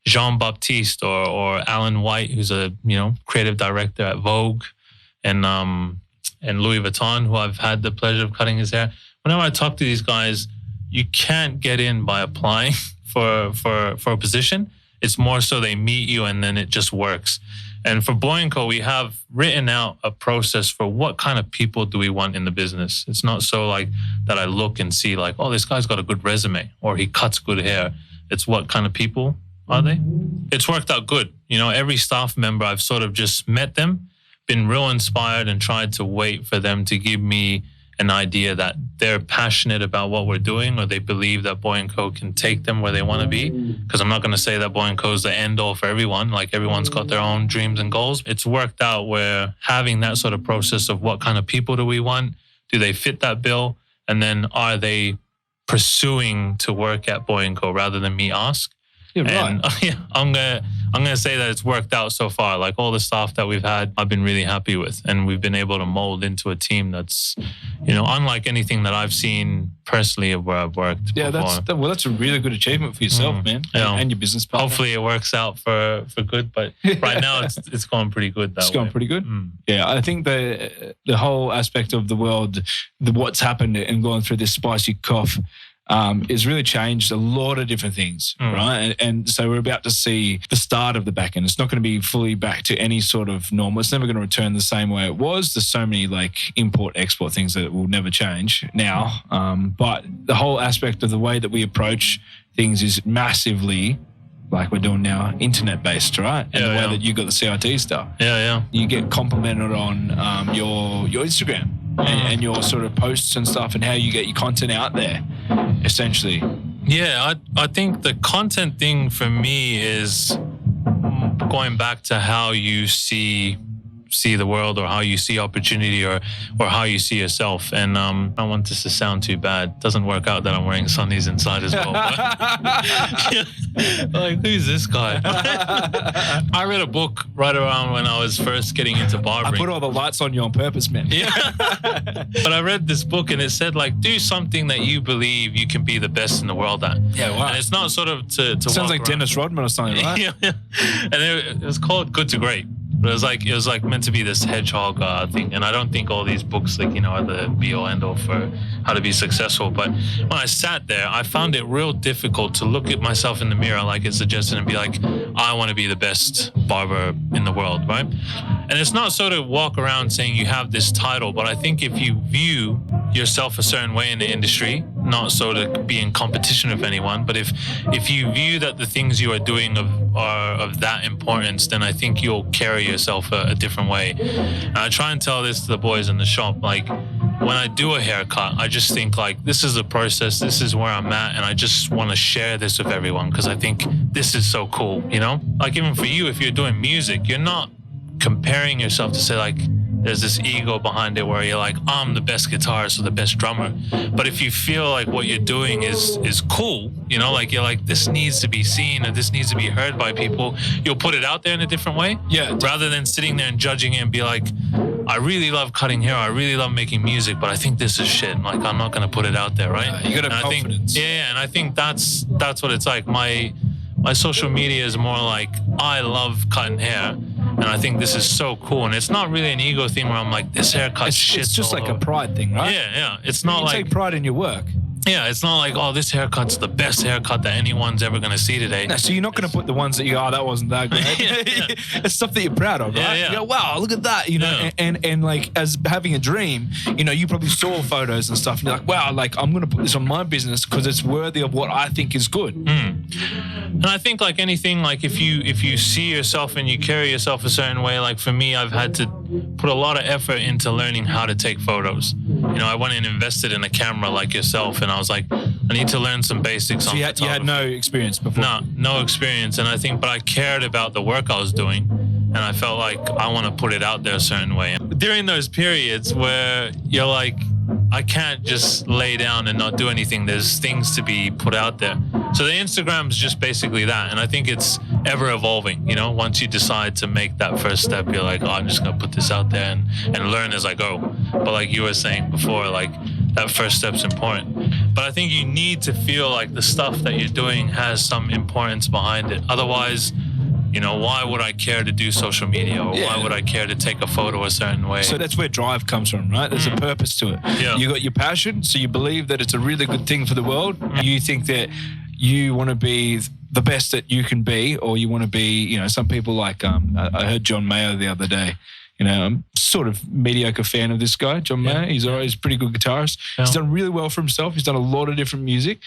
Jean-Baptiste or Alan White, who's a, creative director at Vogue and Louis Vuitton, who I've had the pleasure of cutting his hair. Whenever I talk to these guys, you can't get in by applying for a position. It's more so they meet you and then it just works. And for Boy & Co., we have written out a process for what kind of people do we want in the business. It's not so like that I look and see like, oh, this guy's got a good resume or he cuts good hair. It's what kind of people are they? It's worked out good. Every staff member, I've sort of just met them, been real inspired and tried to wait for them to give me an idea that they're passionate about what we're doing or they believe that Boy & Co. can take them where they want to be. Because I'm not going to say that Boy & Co. is the end all for everyone. Like everyone's got their own dreams and goals. It's worked out where having that sort of process of what kind of people do we want? Do they fit that bill? And then are they pursuing to work at Boy & Co. rather than me ask? Yeah, right. And I'm gonna say that it's worked out so far. Like all the staff that we've had, I've been really happy with, and we've been able to mold into a team that's, unlike anything that I've seen personally of where I've worked. Yeah, before. that's a really good achievement for yourself, man, and your business partner. Hopefully, it works out for good. But right now, it's going pretty good. It's going pretty good. Yeah, I think the whole aspect of the world, what's happened and going through this spicy cough. It's really changed a lot of different things, right? And so we're about to see the start of the back end. It's not going to be fully back to any sort of normal. It's never going to return the same way it was. There's so many like import-export things that will never change now. But the whole aspect of the way that we approach things is massively, like we're doing now, internet-based, right? And the way that you got the CIT stuff. Yeah. You get complimented on your Instagram. and your sort of posts and stuff and how you get your content out there, essentially. Yeah, I think the content thing for me is going back to how you see the world, or how you see opportunity, or how you see yourself. And I don't want this to sound too bad. Doesn't work out that I'm wearing sunnies inside as well. Like, who's this guy? I read a book right around when I was first getting into barbering. I put all the lights on you on purpose, man. Yeah. But I read this book and it said, like, do something that you believe you can be the best in the world at. Yeah, wow. And it's not sort of to sounds like around. Dennis Rodman or something, right? Yeah. And it was called Good to Great. But it was like meant to be this hedgehog thing. And I don't think all these books, like, are the be-all end-all for how to be successful. But when I sat there, I found it real difficult to look at myself in the mirror, like it suggested, and be like, I want to be the best barber in the world, right? And it's not sort of walk around saying you have this title, but I think if you view yourself a certain way in the industry, not sort of be in competition with anyone, but if you view that the things you are doing are of that importance, then I think you'll carry yourself a different way. And I try and tell this to the boys in the shop, like, when I do a haircut, I just think, like, this is a process, this is where I'm at, and I just want to share this with everyone because I think this is so cool, Like, even for you, if you're doing music, you're not comparing yourself to say, like, there's this ego behind it where you're like, I'm the best guitarist or the best drummer. But if you feel like what you're doing is cool, like, you're like, this needs to be seen or this needs to be heard by people, you'll put it out there in a different way. Yeah. Rather than sitting there and judging it and be like, I really love cutting hair, I really love making music, but I think this is shit. Like, I'm not going to put it out there, right? You got to have confidence. And I think that's what it's like. My social media is more like, I love cutting hair, and I think this is so cool. And it's not really an ego thing where I'm like, this haircut shit. It's just like a pride thing, right? Yeah. It's not like, take pride in your work. Yeah, it's not like, oh, this haircut's the best haircut that anyone's ever going to see today. No, so you're not going to put the ones that you go, oh, that wasn't that good. It's stuff that you're proud of, right? Yeah. You go, wow, look at that, and like, as having a dream, you probably saw photos and stuff, and you're like, wow, like, I'm going to put this on my business because it's worthy of what I think is good. And I think, like anything, like if you see yourself and you carry yourself a certain way, like for me, I've had to put a lot of effort into learning how to take photos. I went and invested in a camera like yourself, and I was like, I need to learn some basics on photography. You had no experience before? No experience. And I think, but I cared about the work I was doing, and I felt like I want to put it out there a certain way. During those periods where you're like, I can't just lay down and not do anything. There's things to be put out there. So the Instagram is just basically that. And I think it's ever evolving. Once you decide to make that first step, you're like, oh, I'm just going to put this out there and learn as I go. But like you were saying before, like, that first step's important. But I think you need to feel like the stuff that you're doing has some importance behind it. Otherwise, why would I care to do social media, or why would I care to take a photo a certain way? So that's where drive comes from, right? There's a purpose to it. Yeah. You got your passion, so you believe that it's a really good thing for the world. You think that you want to be the best that you can be, or you want to be, some people like, I heard John Mayer the other day. I'm sort of mediocre fan of this guy, John Mayer. He's always a pretty good guitarist. Yeah. He's done really well for himself. He's done a lot of different music.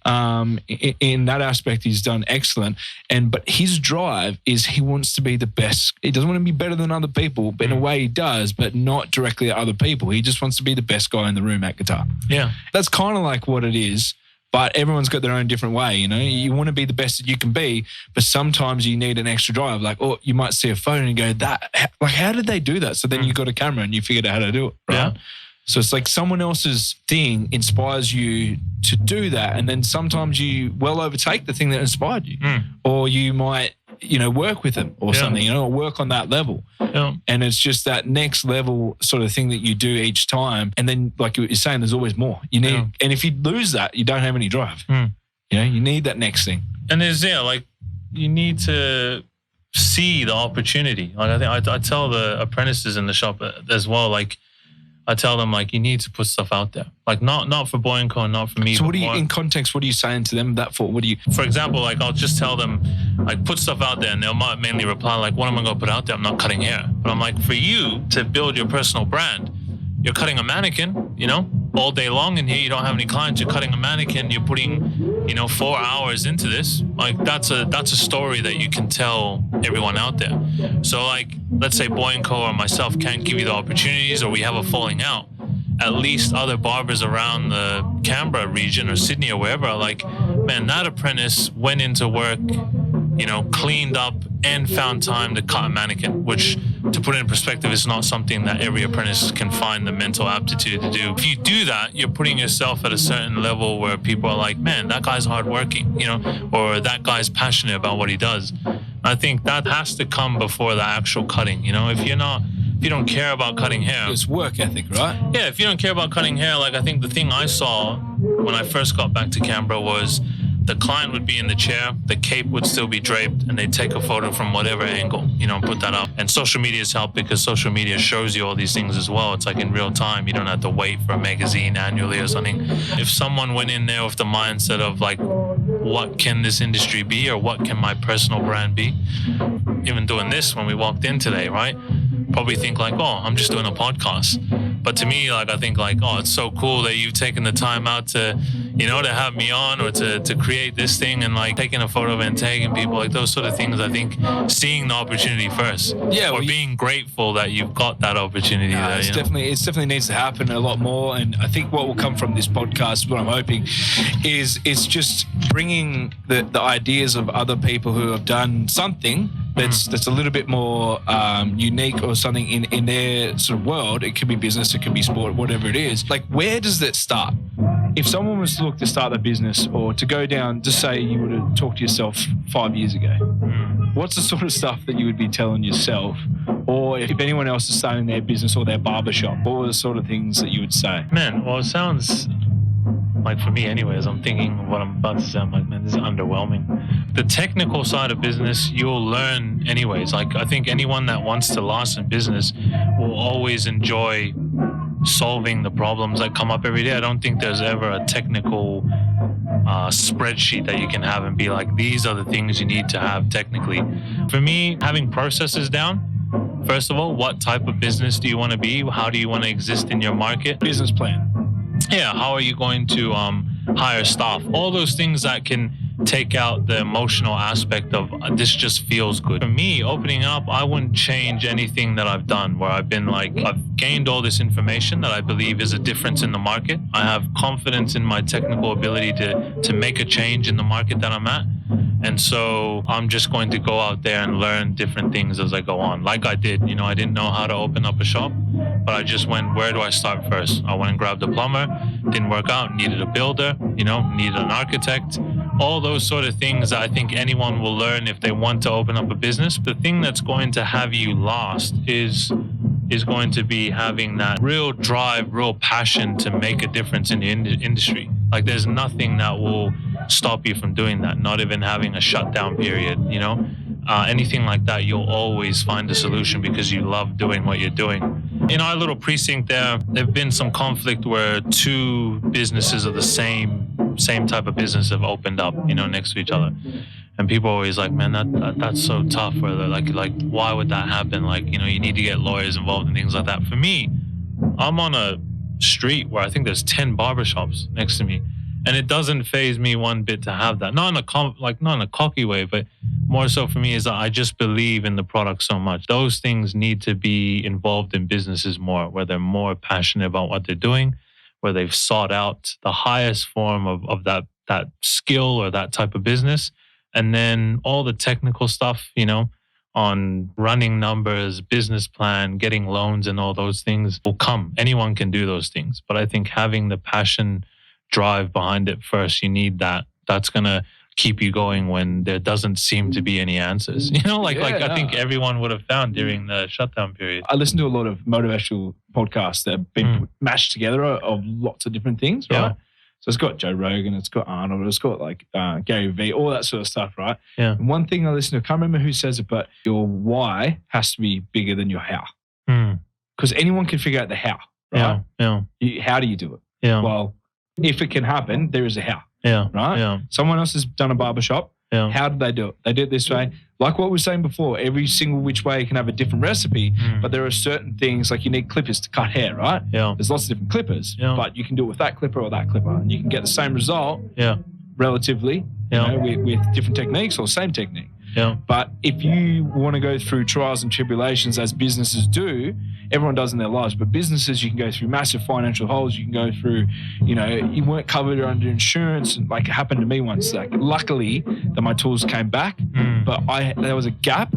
In that aspect, he's done excellent. But his drive is he wants to be the best. He doesn't want to be better than other people, but in a way he does, but not directly at other people. He just wants to be the best guy in the room at guitar. Yeah. That's kind of like what it is. But everyone's got their own different way, You want to be the best that you can be, but sometimes you need an extra drive. Like, or you might see a photo and go, how did they do that? So then you got a camera and you figured out how to do it, right? Yeah. So it's like someone else's thing inspires you to do that, and then sometimes you overtake the thing that inspired you, or you might, work with them or something, or work on that level. Yeah. And it's just that next level sort of thing that you do each time. And then, like you're saying, there's always more. You need, and if you lose that, you don't have any drive. You need that next thing. And there's, you need to see the opportunity. Like, I think I tell the apprentices in the shop as well, like, I tell them, like, you need to put stuff out there. Like, not for Boy & Co, not for me. So what are you, in context, what are you saying to them that for? For example, like, I'll just tell them, like, put stuff out there, and they'll mainly reply, like, what am I going to put out there? I'm not cutting hair. But I'm like, for you to build your personal brand, you're cutting a mannequin, all day long in here. You don't have any clients. You're cutting a mannequin. You're putting, 4 hours into this. Like, that's a story that you can tell everyone out there. So, like, let's say Boy & Co or myself can't give you the opportunities, or we have a falling out. at least other barbers around the Canberra region or Sydney or wherever are like, man, that apprentice went into work, cleaned up and found time to cut a mannequin, which, to put it in perspective, is not something that every apprentice can find the mental aptitude to do. If you do that, you're putting yourself at a certain level where people are like, man, that guy's hardworking, or that guy's passionate about what he does. I think that has to come before the actual cutting. If you don't care about cutting hair, it's work ethic, right? Yeah, if you don't care about cutting hair, like I think the thing I saw when I first got back to Canberra was the client would be in the chair, the cape would still be draped, and they'd take a photo from whatever angle, put that up. And social media has helped because social media shows you all these things as well. It's like in real time. You don't have to wait for a magazine annually or something. If someone went in there with the mindset of like, what can this industry be, or what can my personal brand be? Even doing this when we walked in today, right? Probably think like, oh, I'm just doing a podcast. But to me, like, I think like, oh, it's so cool that you've taken the time out to, to have me on, or to create this thing, and like taking a photo of it and tagging people, like those sort of things. I think seeing the opportunity first, or being grateful that you've got that opportunity. It definitely needs to happen a lot more. And I think what will come from this podcast, what I'm hoping, is it's just bringing the ideas of other people who have done something that's a little bit more unique, or something in their sort of world. It could be business, it could be sport, whatever it is. Like, where does that start? If someone was to look to start a business, or to go down, just say you would have talked to yourself 5 years ago, what's the sort of stuff that you would be telling yourself? Or if anyone else is starting their business or their barbershop, what are the sort of things that you would say? Man, well, it sounds like, for me anyways, I'm thinking what I'm about to say, I'm like, man, this is underwhelming. The technical side of business, you'll learn anyways. Like, I think anyone that wants to last in business will always enjoy solving the problems that come up every day. I don't think there's ever a technical spreadsheet that you can have and be like, these are the things you need to have technically. For me, having processes down, first of all, what type of business do you want to be? How do you want to exist in your market? Business plan. Yeah, how are you going to hire staff? All those things that can take out the emotional aspect of this just feels good. For me, opening up, I wouldn't change anything that I've done, where I've been like, I've gained all this information that I believe is a difference in the market. I have confidence in my technical ability to make a change in the market that I'm at. And so I'm just going to go out there and learn different things as I go on. Like I did, I didn't know how to open up a shop, but I just went, where do I start first? I went and grabbed a plumber, didn't work out, needed a builder, needed an architect, all those sort of things that I think anyone will learn if they want to open up a business. The thing that's going to have you last is going to be having that real drive, real passion to make a difference in the industry. Like, there's nothing that will stop you from doing that, not even having a shutdown period, anything like that. You'll always find a solution because you love doing what you're doing. In our little precinct there've been some conflict where two businesses of the same type of business have opened up, next to each other. And people are always like, man, that's so tough. Where they're like, why would that happen? Like, you need to get lawyers involved and things like that. For me, I'm on a street where I think there's 10 barbershops next to me. And it doesn't faze me one bit to have that. Not in a cocky way, but more so for me is that I just believe in the product so much. Those things need to be involved in businesses more, where they're more passionate about what they're doing, where they've sought out the highest form of that skill or that type of business. And then all the technical stuff, on running numbers, business plan, getting loans and all those things will come. Anyone can do those things. But I think having the passion, drive behind it first, you need that. That's going to keep you going when there doesn't seem to be any answers. I think everyone would have found during the shutdown period. I listen to a lot of motivational podcasts that have been mashed together of lots of different things, right? Yeah. So it's got Joe Rogan, it's got Arnold, it's got like Gary Vee, all that sort of stuff, right? Yeah. And one thing I listen to, I can't remember who says it, but your why has to be bigger than your how. Because anyone can figure out the how, right? Yeah. How do you do it? Yeah. Well, if it can happen, there is a how. Yeah. Right? Yeah. Someone else has done a barbershop. Yeah. How did they do it? They did it this way. Like what we were saying before, every single which way can have a different recipe, but there are certain things, like you need clippers to cut hair, right? Yeah. There's lots of different clippers, but you can do it with that clipper or that clipper, and you can get the same result relatively with different techniques or same technique. Yeah. But if you want to go through trials and tribulations as businesses do, everyone does in their lives, but businesses, you can go through massive financial holes. You can go through, you weren't covered under insurance. Like it happened to me once. Like luckily that my tools came back, but there was a gap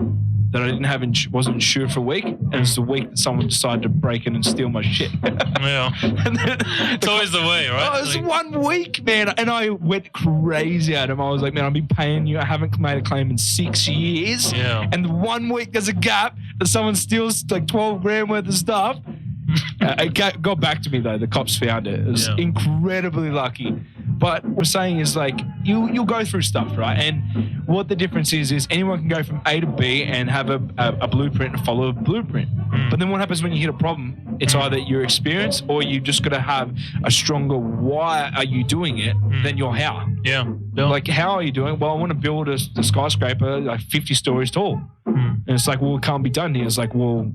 that I didn't have, wasn't insured for a week. And it's the week that someone decided to break in and steal my shit. Yeah. It's always the way, right? Oh, it was 1 week, man. And I went crazy at him. I was like, man, I've been paying you. I haven't made a claim in 6 years. Yeah. And 1 week there's a gap that someone steals like 12 grand worth of stuff. It got back to me though. The cops found it. It was incredibly lucky. But what we're saying is like you'll go through stuff, right? And what the difference is anyone can go from A to B and have a blueprint and follow a blueprint. But then what happens when you hit a problem? It's either your experience or you just got to have a stronger why are you doing it than your how. Yeah. Like how are you doing? Well, I want to build a skyscraper like 50 stories tall. And it's like, well, it can't be done here. It's like, well,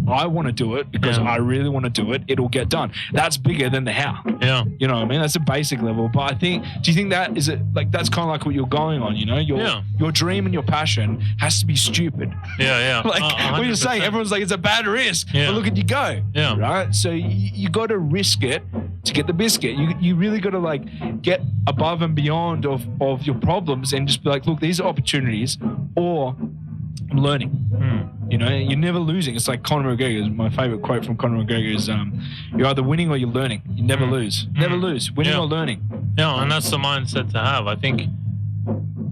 I want to do it because I really want to do it. It'll get done. That's bigger than the how. Yeah. You know what I mean? That's a basic level. But I think, do you think that is it like that's kind of like what you're going on, you know? Your dream and your passion has to be stupid. Yeah. Like what you're saying, everyone's like, it's a bad risk. But look at you go. Yeah. Right? So you got to risk it to get the biscuit. You really got to like get above and beyond of your problems and just be like, look, these are opportunities or I'm learning. You know, you're never losing. It's like Conor McGregor. My favorite quote from Conor McGregor is, you're either winning or you're learning. You never lose. Never lose. Winning or learning. Yeah, and that's the mindset to have. I think,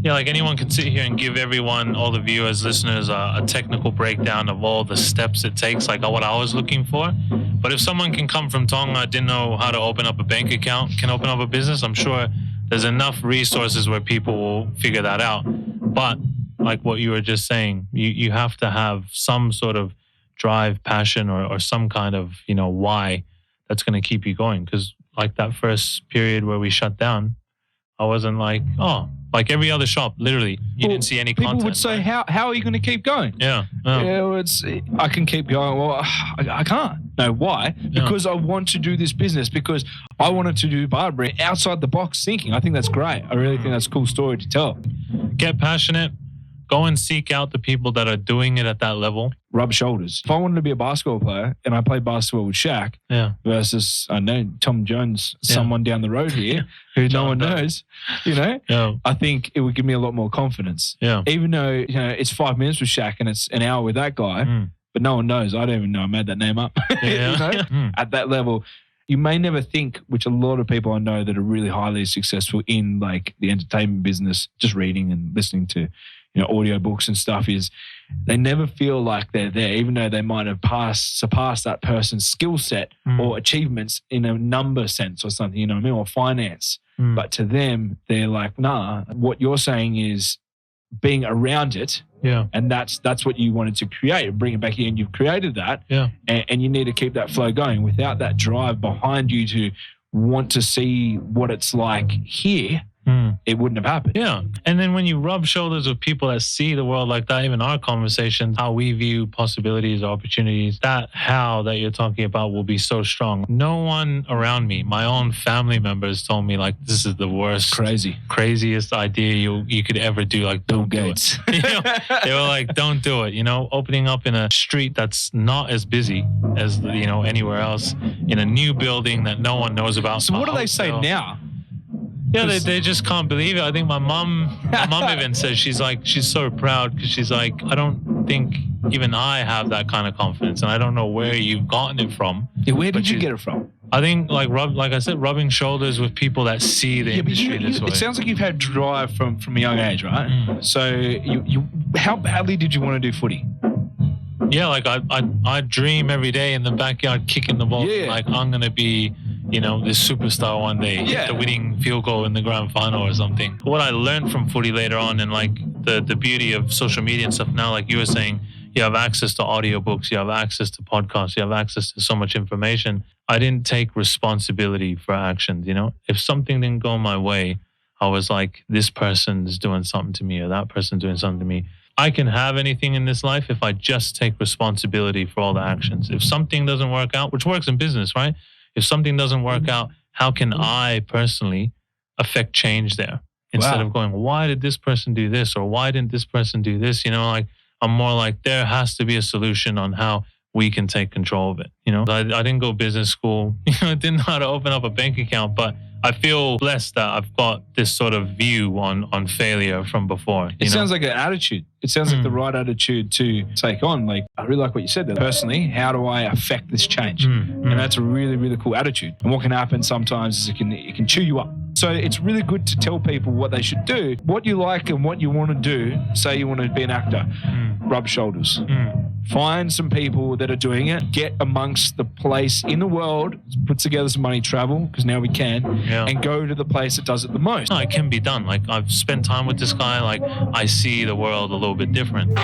like anyone can sit here and give everyone, all the viewers, listeners, a technical breakdown of all the steps it takes, like what I was looking for. But if someone can come from Tonga, didn't know how to open up a bank account, can open up a business, I'm sure there's enough resources where people will figure that out. But like what you were just saying, you have to have some sort of drive, passion, or some kind of, why that's going to keep you going. Because like that first period where we shut down, I wasn't like, like every other shop, literally, you didn't see any content. People would say, how are you going to keep going? Yeah. I can keep going. Well, I can't. No, why? Because I want to do this business, because I wanted to do barbering outside the box thinking. I think that's great. I really think that's a cool story to tell. Get passionate. Go and seek out the people that are doing it at that level. Rub shoulders. If I wanted to be a basketball player and I played basketball with Shaq versus, I know, Tom Jones, someone down the road here who no one knows, I think it would give me a lot more confidence. Yeah. Even though, it's 5 minutes with Shaq and it's an hour with that guy, but no one knows. I don't even know I made that name up. At that level, you may never think, which a lot of people I know that are really highly successful in like the entertainment business, just reading and listening to audio books and stuff, is they never feel like they're there, even though they might have surpassed that person's skill set or achievements in a number sense or something, or finance. But to them, they're like, nah, what you're saying is being around it. Yeah. And that's what you wanted to create and bring it back in. You've created that. Yeah. And you need to keep that flow going. Without that drive behind you to want to see what it's like here, it wouldn't have happened. Yeah. And then when you rub shoulders with people that see the world like that, even our conversations, how we view possibilities, opportunities, that how that you're talking about will be so strong. No one around me, my own family members told me like, this is the worst, craziest idea you could ever do. Like, don't do it. They were like, don't do it. Opening up in a street that's not as busy as, anywhere else, in a new building that no one knows about. So what do they say now? Yeah, they just can't believe it. I think my mom even says, she's so proud because she's like, I don't think even I have that kind of confidence, and I don't know where you've gotten it from. Yeah, where did you get it from? I think like I said, rubbing shoulders with people that see the industry this way. It sounds like you've had drive from a young age, right? So you how badly did you want to do footy? Yeah, like I dream every day in the backyard kicking the ball. Yeah. Like I'm gonna be, this superstar one day, hit the winning field goal in the grand final or something. What I learned from footy later on, and like the beauty of social media and stuff now, like you were saying, you have access to audiobooks, you have access to podcasts, you have access to so much information. I didn't take responsibility for actions. If something didn't go my way, I was like, this person's doing something to me or that person's doing something to me. I can have anything in this life if I just take responsibility for all the actions. If something doesn't work out, which works in business, right? If something doesn't work out, how can I personally affect change there instead of going, why did this person do this? Or why didn't this person do this? Like I'm more like, there has to be a solution on how we can take control of it. I didn't go business school. I didn't know how to open up a bank account, but I feel blessed that I've got this sort of view on failure from before. It sounds like an attitude. It sounds like the right attitude to take on. Like, I really like what you said there. Personally, how do I affect this change? And that's a really, really cool attitude. And what can happen sometimes is it can chew you up. So it's really good to tell people what they should do, what you like and what you want to do. Say you want to be an actor, rub shoulders. Find some people that are doing it. Get amongst the place in the world, put together some money, travel, because now we can, and go to the place that does it the most. No, it can be done. Like, I've spent time with this guy. Like, I see the world a little bit different.